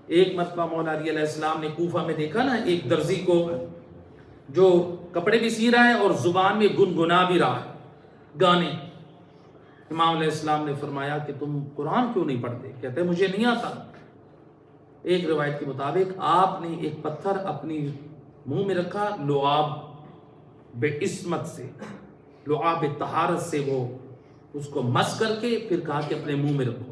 ایک مرتبہ مولا علی علیہ السلام نے کوفہ میں دیکھا نا ایک درزی کو جو کپڑے بھی سی رہا ہے اور زبان میں گنگنا بھی رہا ہے گانے. امام علیہ السلام نے فرمایا کہ تم قرآن کیوں نہیں پڑھتے؟ کہتے مجھے نہیں آتا. ایک روایت کے مطابق آپ نے ایک پتھر اپنی منہ میں رکھا، لعاب بے عصمت سے، لعاب طہارت سے وہ اس کو مس کر کے پھر کہا کہ اپنے منہ میں رکھو.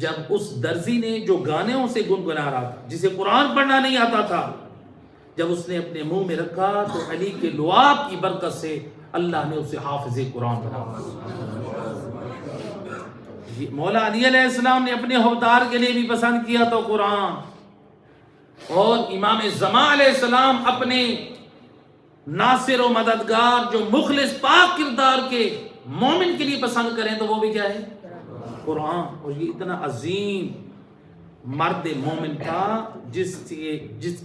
جب اس درزی نے جو گانوں سے گنگنا رہا تھا، جسے قرآن پڑھنا نہیں آتا تھا، جب اس نے اپنے منہ میں رکھا تو علی کے لعاب کی برکت سے اللہ نے اسے حافظ قرآن بنا. مولا علی علیہ السلام نے اپنے حوادار کے لیے بھی پسند کیا تو قرآن، اور امام زمان علیہ السلام اپنے ناصر و مددگار جو مخلص پاک کردار کے مومن کے لیے پسند کریں تو وہ بھی کیا ہے؟ قرآن. اور یہ اتنا عظیم مرد مومن تھا جس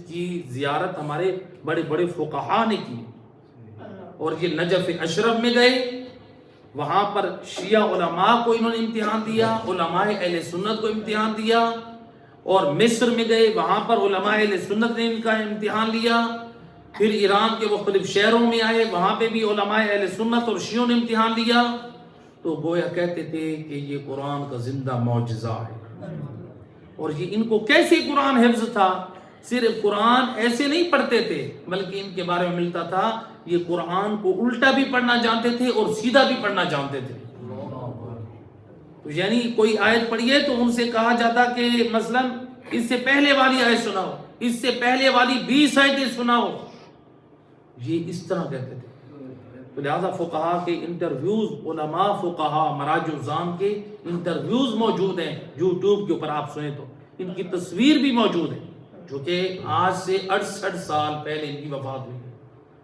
کی زیارت ہمارے بڑے بڑے فقہا نے کی. اور یہ نجف اشرف میں گئے، وہاں پر شیعہ علماء کو انہوں نے امتحان دیا، علماء اہل سنت کو امتحان دیا. اور مصر میں گئے، وہاں پر علماء اہل سنت نے ان کا امتحان لیا. پھر ایران کے مختلف شہروں میں آئے، وہاں پہ بھی علماء اہل سنت اور شیعوں نے امتحان لیا. تو گویا کہتے تھے کہ یہ قرآن کا زندہ معجزہ ہے. اور یہ ان کو کیسے قرآن حفظ تھا صرف قرآن ایسے نہیں پڑھتے تھے بلکہ ان کے بارے میں ملتا تھا یہ قرآن کو الٹا بھی پڑھنا جانتے تھے اور سیدھا بھی پڑھنا جانتے تھے. تو یعنی کوئی آیت پڑھی ہے تو ان سے کہا جاتا کہ مثلا اس سے پہلے والی آیت سناؤ, اس سے پہلے والی 20 آیتیں سناؤ, یہ اس طرح کہتے تھے. تو لہذا فقہا کے انٹرویوز, علماء فقہا مراجع الزام کے انٹرویوز موجود ہیں یوٹیوب کے اوپر, آپ سنیں تو ان کی تصویر بھی موجود ہے, جو کہ آج سے 68 سال پہلے ان کی وفات ہوئی.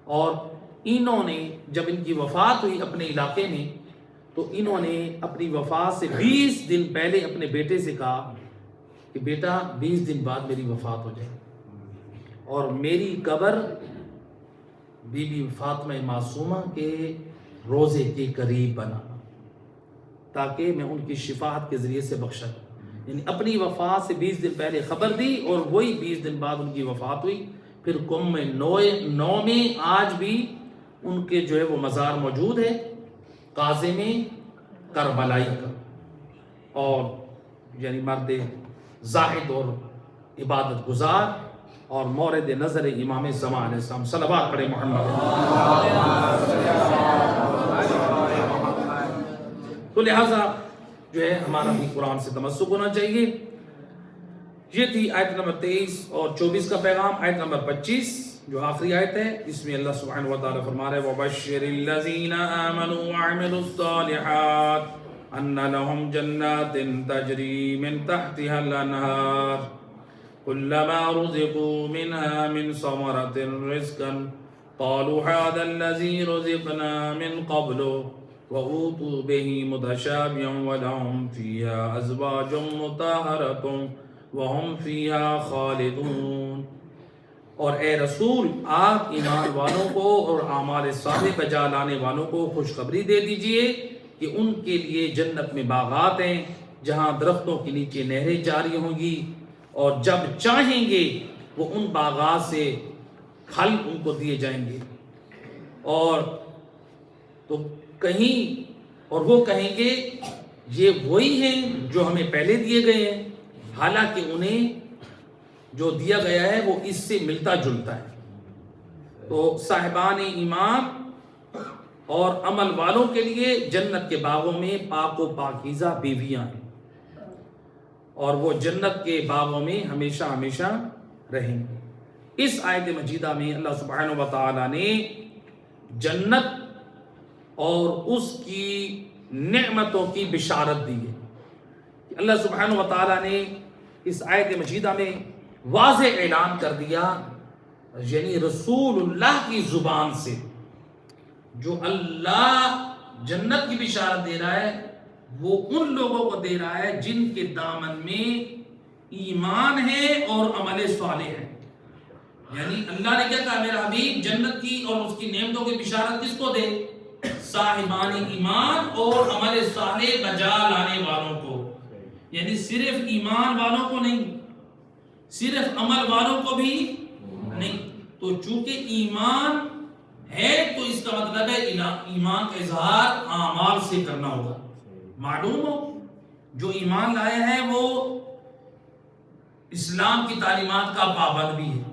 اور انہوں نے جب ان کی وفات ہوئی اپنے علاقے میں, تو انہوں نے اپنی وفات سے 20 دن پہلے اپنے بیٹے سے کہا کہ بیٹا 20 دن بعد میری وفات ہو جائے اور میری قبر بی بی فاطمہ معصومہ کے روزے کے قریب بنانا تاکہ میں ان کی شفاعت کے ذریعے سے بخشا. یعنی اپنی وفات سے 20 دن پہلے خبر دی اور وہی 20 دن بعد ان کی وفات ہوئی. پھر قم نو میں آج بھی ان کے جو ہے وہ مزار موجود ہے, قاضم کربلائی کا, اور یعنی مرد زاہد اور عبادت گزار اور مورد نظر امام زمان علیہ السلام. صلوات پڑھے محمد. تو لہٰذا جو ہے ہمارا بھی قرآن سے تمسک ہونا چاہیے. یہ تھی آیت نمبر 23 اور 24 کا پیغام. آیت نمبر 25 جو آخری آیت ہے, اس میں اللہ سبحانہ وتعالی فرما رہے وَبَشِّرِ الَّذِينَ آمَنُوا وَعَمِلُوا الصَّالِحَاتِ أَنَّ لَهُمْ جَنَّاتٍ تَجْرِي مِن تَحْتِهَا الْأَنْهَارُ كُلَّمَا رُزِقُوا مِنْهَا مِنْ ثَمَرَةٍ رِزْقًا قَالُوا هَذَا الَّذِي رُزِقْنَا مِنْ قَبْلُ وَأُوتُوا بِهِ مُتَشَابِهًا وَلَهُمْ فِيهَا أَزْوَاجٌ مُطَهَّرَةٌ وَهُمْ فِيهَا خَالِدُونَ. اور اے رسول آپ ایمان والوں کو اور اعمال صالح بجا لانے والوں کو خوشخبری دے دیجئے کہ ان کے لیے جنت میں باغات ہیں جہاں درختوں کے نیچے نہریں جاری ہوں گی, اور جب چاہیں گے وہ ان باغات سے پھل ان کو دیے جائیں گے. اور تو کہیں اور وہ کہیں گے یہ وہی ہیں جو ہمیں پہلے دیے گئے ہیں, حالانکہ انہیں جو دیا گیا ہے وہ اس سے ملتا جلتا ہے. تو صاحبان ایمان اور عمل والوں کے لیے جنت کے باغوں میں پاک و پاکیزہ بیویاں ہیں, اور وہ جنت کے باغوں میں ہمیشہ ہمیشہ رہیں گے. اس آیت مجیدہ میں اللہ سبحانہ و تعالی نے جنت اور اس کی نعمتوں کی بشارت دی ہے. اللہ سبحانہ و تعالی نے اس آیت مجیدہ میں واضح اعلان کر دیا, یعنی رسول اللہ کی زبان سے جو اللہ جنت کی بشارت دے رہا ہے وہ ان لوگوں کو دے رہا ہے جن کے دامن میں ایمان ہے اور عمل صالح ہے. یعنی اللہ نے کیا کہا, میرا حبیب جنت کی اور اس کی نعمتوں کی بشارت کس کو دے؟ صاحبان ایمان اور عمل صالح بجا لانے والوں کو. یعنی صرف ایمان والوں کو نہیں, صرف عمل والوں کو بھی نہیں. تو چونکہ ایمان ہے تو اس کا مطلب ہے ایمان کا اظہار اعمال سے کرنا ہوگا. معلوم ہو جو ایمان لایا ہے وہ اسلام کی تعلیمات کا پابند بھی ہے.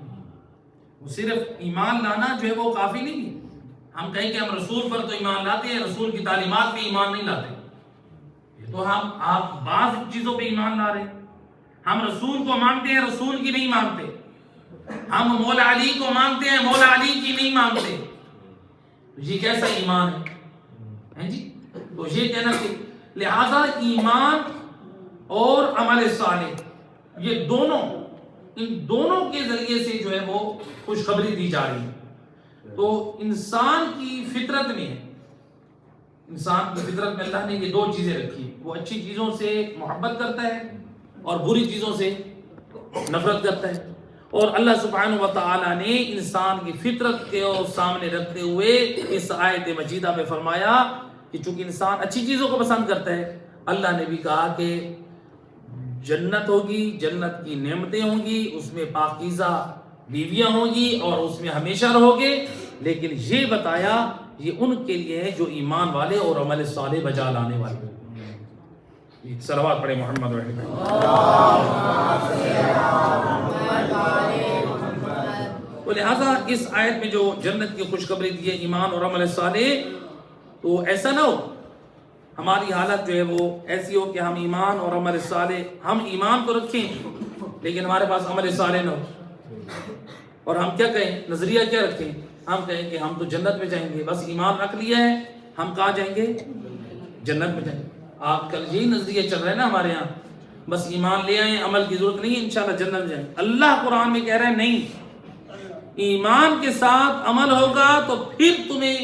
وہ صرف ایمان لانا جو ہے وہ کافی نہیں ہے. ہم کہیں کہ ہم رسول پر تو ایمان لاتے ہیں, رسول کی تعلیمات پہ ایمان نہیں لاتے. تو آپ بعض چیزوں پہ ایمان لا رہے ہیں. ہم رسول کو مانتے ہیں, رسول کی نہیں مانتے. ہم مولا علی کو مانتے ہیں, مولا علی کی نہیں مانتے. یہ کیسا ایمان ہے جی؟ تو یہ کہنا کہ لہذا ایمان اور عمل صالح یہ دونوں, ان دونوں کے ذریعے سے جو ہے وہ خوشخبری دی جا رہی ہے. تو انسان کی فطرت میں اللہ نے یہ دو چیزیں رکھی. وہ اچھی چیزوں سے محبت کرتا ہے اور بری چیزوں سے نفرت کرتا ہے. اور اللہ سبحانہ و تعالی نے انسان کی فطرت کو سامنے رکھتے ہوئے اس آیت مجیدہ میں فرمایا کہ چونکہ انسان اچھی چیزوں کو پسند کرتا ہے, اللہ نے بھی کہا کہ جنت ہوگی, جنت کی نعمتیں ہوں گی, اس میں پاکیزہ بیویاں ہوں گی اور اس میں ہمیشہ رہو گے. لیکن یہ بتایا یہ ان کے لیے ہے جو ایمان والے اور عمل صالح بجا لانے والے. صلوات پڑھے محمد رحمہ اللہ. تو لہٰذا اس آیت میں جو جنت کی خوشخبری دی ہے ایمان اور عمل صالح، تو ایسا نہ ہو ہماری حالت جو ہے وہ ایسی ہو کہ ہم ایمان اور عمل صالح، ہم ایمان تو رکھیں لیکن ہمارے پاس عمل صالح نہ ہو، اور ہم کیا کہیں، نظریہ کیا رکھیں، ہم کہیں کہ ہم تو جنت میں جائیں گے، بس ایمان رکھ لیا ہے ہم کہاں جائیں گے، جنت میں جائیں گے۔ آپ کل یہی نظریہ چل رہا ہے نا ہمارے یہاں، بس ایمان لے آئیں، عمل کی ضرورت نہیں ہے، انشاءاللہ جنت میں جائیں گے۔ اللہ قرآن میں کہہ رہا ہے نہیں، ایمان کے ساتھ عمل ہوگا تو پھر تمہیں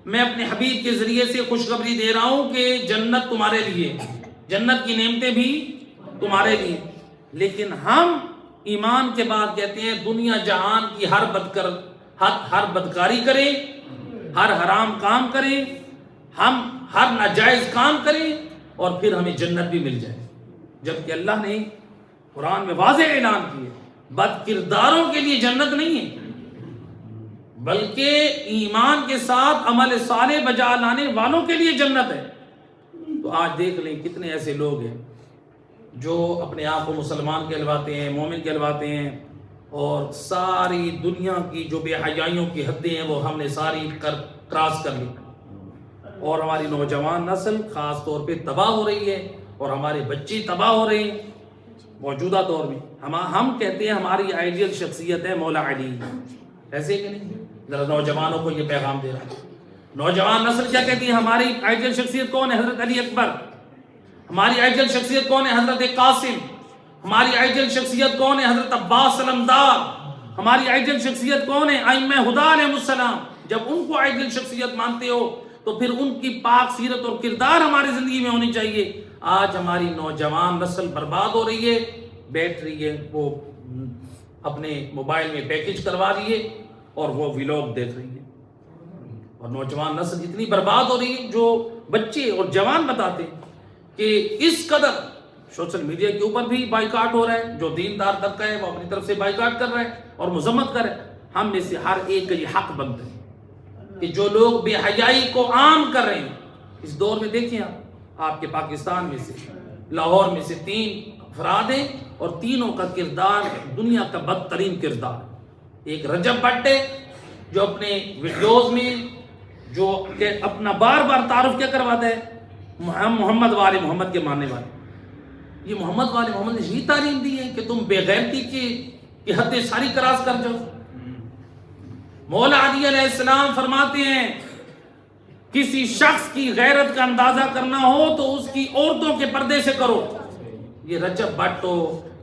میں اپنے حبیب کے ذریعے سے خوشخبری دے رہا ہوں کہ جنت تمہارے لیے، جنت کی نعمتیں بھی تمہارے لیے۔ لیکن ہم ایمان کے بعد کہتے ہیں دنیا جہان کی ہر بدکاری کریں، ہر حرام کام کریں، ہم ہر ناجائز کام کریں اور پھر ہمیں جنت بھی مل جائے، جبکہ اللہ نے قرآن میں واضح اعلان کیا بد کرداروں کے لیے جنت نہیں ہے، بلکہ ایمان کے ساتھ عمل صالح بجا لانے والوں کے لیے جنت ہے۔ تو آج دیکھ لیں کتنے ایسے لوگ ہیں جو اپنے آپ کو مسلمان کہلواتے ہیں، مومن کہلواتے ہیں، اور ساری دنیا کی جو بے حیائیوں کی حدیں ہیں وہ ہم نے ساری کراس کر لی، اور ہماری نوجوان نسل خاص طور پہ تباہ ہو رہی ہے، اور ہمارے بچے تباہ ہو رہے ہیں موجودہ دور میں۔ ہم کہتے ہیں ہماری آئیڈیل شخصیت ہے مولا علی، ایسے کہ نہیں؟ ذرا نوجوانوں کو یہ پیغام دے رہا ہے، نوجوان نسل کیا کہتی ہے، ہماری آئیڈیل شخصیت کون ہے، حضرت علی اکبر۔ ہماری آئیڈیل شخصیت کون ہے، حضرت قاسم۔ ہماری آئیڈیل شخصیت کون ہے، حضرت عباس علمدار۔ ہماری آئیڈیل شخصیت کون ہے، ائمہ ہدی علیہ السلام۔ جب ان کو آئیڈیل شخصیت مانتے ہو تو پھر ان کی پاک سیرت اور کردار ہماری زندگی میں ہونی چاہیے۔ آج ہماری نوجوان نسل برباد ہو رہی ہے، بیٹھ رہی ہے، وہ اپنے موبائل میں پیکج کروا رہی ہے اور وہ ویلاگ دیکھ رہی ہے، اور نوجوان نسل اتنی برباد ہو رہی ہے، جو بچے اور جوان بتاتے ہیں کہ اس قدر سوشل میڈیا کے اوپر بھی بائیکاٹ ہو رہا ہے، جو دیندار طبقہ ہے وہ اپنی طرف سے بائیکاٹ کر رہا ہے اور مذمت کر رہا ہے۔ ہم میں سے ہر ایک کا یہ حق بنتا ہے کہ جو لوگ بے حیائی کو عام کر رہے ہیں اس دور میں، دیکھیں آپ کے پاکستان میں سے لاہور میں سے 3 افراد ہیں اور تینوں کا کردار دنیا کا بدترین کردار ہے۔ ایک رجب بٹ ہے جو اپنے ویڈیوز میں جو کہ اپنا بار بار تعارف کیا کرواتا ہے، محمد والے محمد کے ماننے والے۔ یہ محمد والے محمد نے یہی تعلیم دی ہے کہ تم بے غیرتی کی حدیں ساری کراس کر جاؤ۔ مولا علی علیہ السلام فرماتے ہیں کسی شخص کی غیرت کا اندازہ کرنا ہو تو اس کی عورتوں کے پردے سے کرو۔ یہ رجب بٹ ہو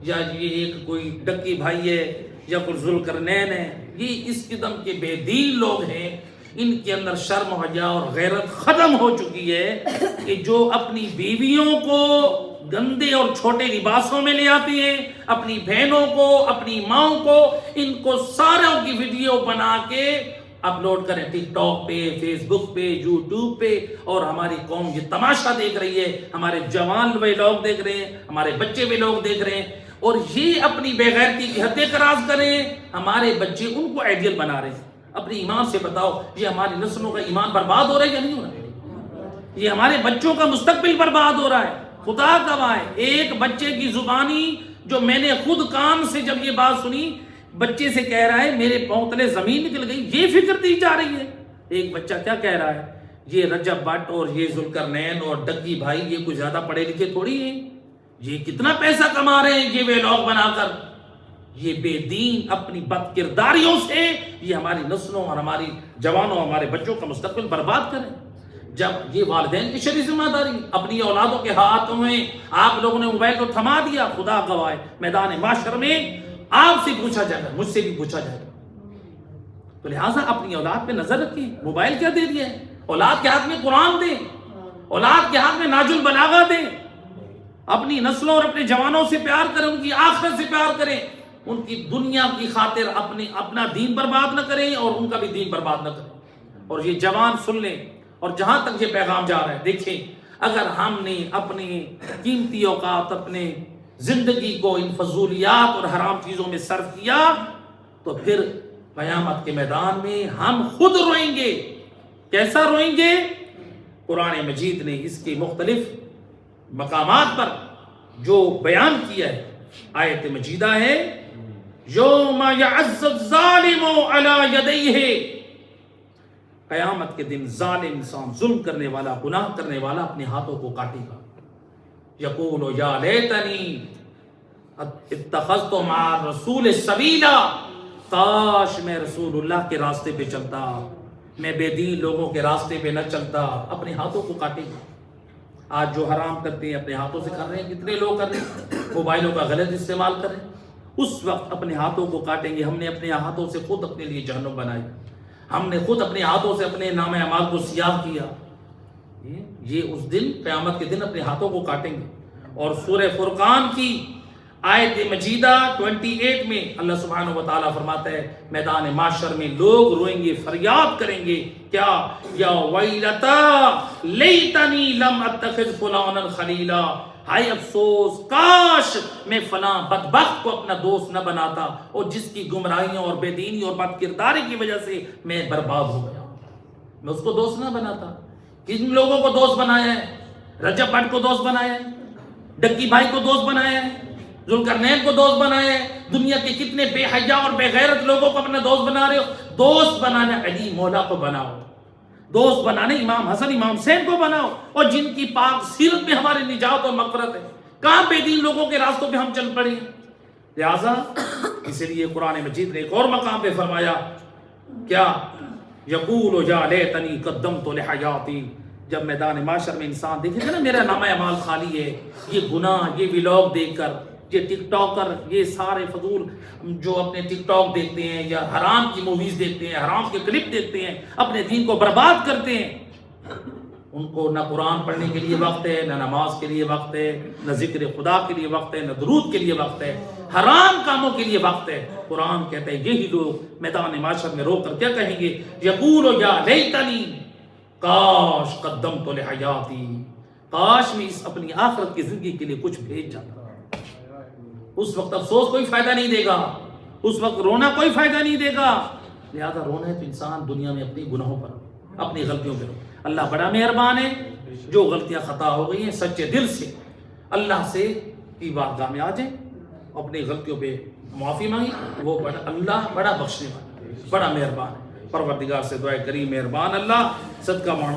یا یہ ایک کوئی ڈکی بھائی ہے یا کوئی ذوالقرنین ہے، یہ اس قسم کے بے دین لوگ ہیں، ان کے اندر شرم و حیا اور غیرت ختم ہو چکی ہے کہ جو اپنی بیویوں کو گندے اور چھوٹے لباسوں میں لے آتے ہیں، اپنی بہنوں کو، اپنی ماؤں کو، ان کو ساروں کی ویڈیو بنا کے اپلوڈ کریں ٹک ٹاک پہ، فیس بک پہ، یوٹیوب پہ، اور ہماری قوم یہ تماشا دیکھ رہی ہے، ہمارے جوان بھی لوگ دیکھ رہے ہیں، ہمارے بچے بھی لوگ دیکھ رہے ہیں، اور یہ اپنی بے غیرتی کی حدیں کراس کریں، ہمارے بچے ان کو آئیڈیل بنا رہے ہیں۔ اپنی ایمان سے بتاؤ یہ ہماری نسلوں کا ایمان برباد ہو رہا ہے یا نہیں ہو رہا ہے؟ یہ ہمارے بچوں کا مستقبل برباد ہو رہا ہے۔ خدا گواہ ہے، ایک بچے کی زبانی جو میں نے خود کان سے جب یہ بات سنی، بچے سے کہہ رہا ہے میرے پاؤں تلے زمین نکل گئی، یہ فکر دی جا رہی ہے۔ ایک بچہ کیا کہہ رہا ہے، یہ رجب بٹ اور یہ ذوالقرنین اور ڈکی بھائی یہ کوئی زیادہ پڑھے لکھے تھوڑی ہیں، یہ کتنا پیسہ کما رہے ہیں یہ ویلاگ بنا کر۔ یہ بے دین اپنی بد کرداریوں سے یہ ہماری نسلوں اور ہماری جوانوں، ہمارے بچوں کا مستقبل برباد کریں۔ جب یہ والدین کی شرعی ذمہ داری، اپنی اولادوں کے ہاتھوں میں آپ لوگوں نے موبائل کو تھما دیا، خدا گواہ ہے میدان معاشر میں آپ سے پوچھا جائے گا، مجھ سے بھی پوچھا جائے گا۔ تو لہٰذا اپنی اولاد پہ نظر رکھیں۔ موبائل کیا دے دیا ہے، اولاد کے ہاتھ میں قرآن دیں، اولاد کے ہاتھ میں ناج البلاغہ دیں۔ اپنی نسلوں اور اپنے جوانوں سے پیار کریں، ان کی آخرت سے پیار کریں، ان کی دنیا کی خاطر اپنا دین برباد نہ کریں اور ان کا بھی دین برباد نہ کریں۔ اور یہ جوان سن لیں، اور جہاں تک یہ پیغام جا رہا ہے، دیکھیں اگر ہم نے اپنی قیمتی اوقات، اپنے زندگی کو ان فضولیات اور حرام چیزوں میں صرف کیا تو پھر قیامت کے میدان میں ہم خود روئیں گے۔ کیسا روئیں گے؟ قرآن مجید نے اس کے مختلف مقامات پر جو بیان کیا ہے، آیت مجیدہ ہے یوم یعض الظالم علی یدیہ، قیامت کے دن ظالم انسان، ظلم کرنے والا، گناہ کرنے والا اپنے ہاتھوں کو کاٹے گا. یقول یا لیتنی اتخذت مع الرسول سبیلا، کاش میں رسول اللہ کے راستے پہ چلتا، میں بے دین لوگوں کے راستے پہ نہ چلتا. اپنے ہاتھوں کو کاٹے گا. آج جو حرام کرتے ہیں اپنے ہاتھوں سے کر رہے ہیں، کتنے لوگ کر رہے ہیں، موبائلوں کا غلط استعمال کر رہے ہیں. اس وقت اپنے ہاتھوں کو کاٹیں گے. ہم نے اپنے ہاتھوں سے خود اپنے لیے جہنم بنائی، ہم نے خود اپنے ہاتھوں سے اپنے نام اعمال کو سیاہ کیا. یہ اس دن، قیامت کے دن اپنے ہاتھوں کو کاٹیں گے. اور سورہ فرقان کی آیت مجیدہ 28 میں اللہ سبحانہ و تعالیٰ فرماتا ہے، میدان معاشر میں لوگ روئیں گے، فریاد کریں گے، کیا؟ یا ویلتا لیتنی لم اتخذ فلانا خلیلا، ہائے افسوس، کاش میں فلاں بدبخت کو اپنا دوست نہ بناتا، اور جس کی گمراہیوں اور بے دینی اور بد کرداری کی وجہ سے میں برباد ہو گیا، میں اس کو دوست نہ بناتا. کن لوگوں کو دوست بنایا ہے؟ رجب بٹ کو دوست بنایا ہے، ڈکی بھائی کو دوست بنایا ہے، ذوالقرنین کو دوست بنایا ہے. دنیا کے کتنے بے حیا اور بے غیرت لوگوں کو اپنا دوست بنا رہے ہو. دوست بنانا علی مولا کو بناؤ، دوست بنانے امام حسن امام حسین کو بناؤ، اور جن کی پاک سیرت میں ہماری نجات اور مغفرت ہے. کہاں بے دین لوگوں کے راستوں پہ ہم چل پڑے ہیں. لہٰذا اسی لیے قرآن مجید نے ایک اور مقام پہ فرمایا، کیا؟ یقول یا لیتنی قدمت لحیاتی. جب میدان معاشر میں انسان دیکھے گا نا میرا نامہ اعمال خالی ہے، یہ گناہ، یہ ولاگ دیکھ کر، یہ ٹک ٹاکر، یہ سارے فضول جو اپنے ٹک ٹاک دیکھتے ہیں یا حرام کی موویز دیکھتے ہیں، حرام کے کلپ دیکھتے ہیں، اپنے دین کو برباد کرتے ہیں. ان کو نہ قرآن پڑھنے کے لیے وقت ہے، نہ نماز کے لیے وقت ہے، نہ ذکر خدا کے لیے وقت ہے، نہ درود کے لیے وقت ہے، حرام کاموں کے لیے وقت ہے. قرآن کہتا ہے یہی لوگ میدان معاشر میں رو کر کیا کہیں گے؟ یقول یا لیتنی، کاش قدمت لحیاتی، کاش میں اس اپنی آخرت کی زندگی کے لیے کچھ بھیج جاتا. اس وقت افسوس کوئی فائدہ نہیں دے گا، اس وقت رونا کوئی فائدہ نہیں دے گا. لہذا رونا ہے تو انسان دنیا میں اپنی گناہوں پر، اپنی غلطیوں پہ رو. اللہ بڑا مہربان ہے. جو غلطیاں خطا ہو گئی ہیں سچے دل سے اللہ سے کی بارگاہ میں آ جائیں، اپنی غلطیوں پہ معافی مانگیں. وہ اللہ بڑا بخشنے والا، بڑا مہربان ہے. پروردگار سے دعائیں کری، مہربان اللہ، صدقہ محمد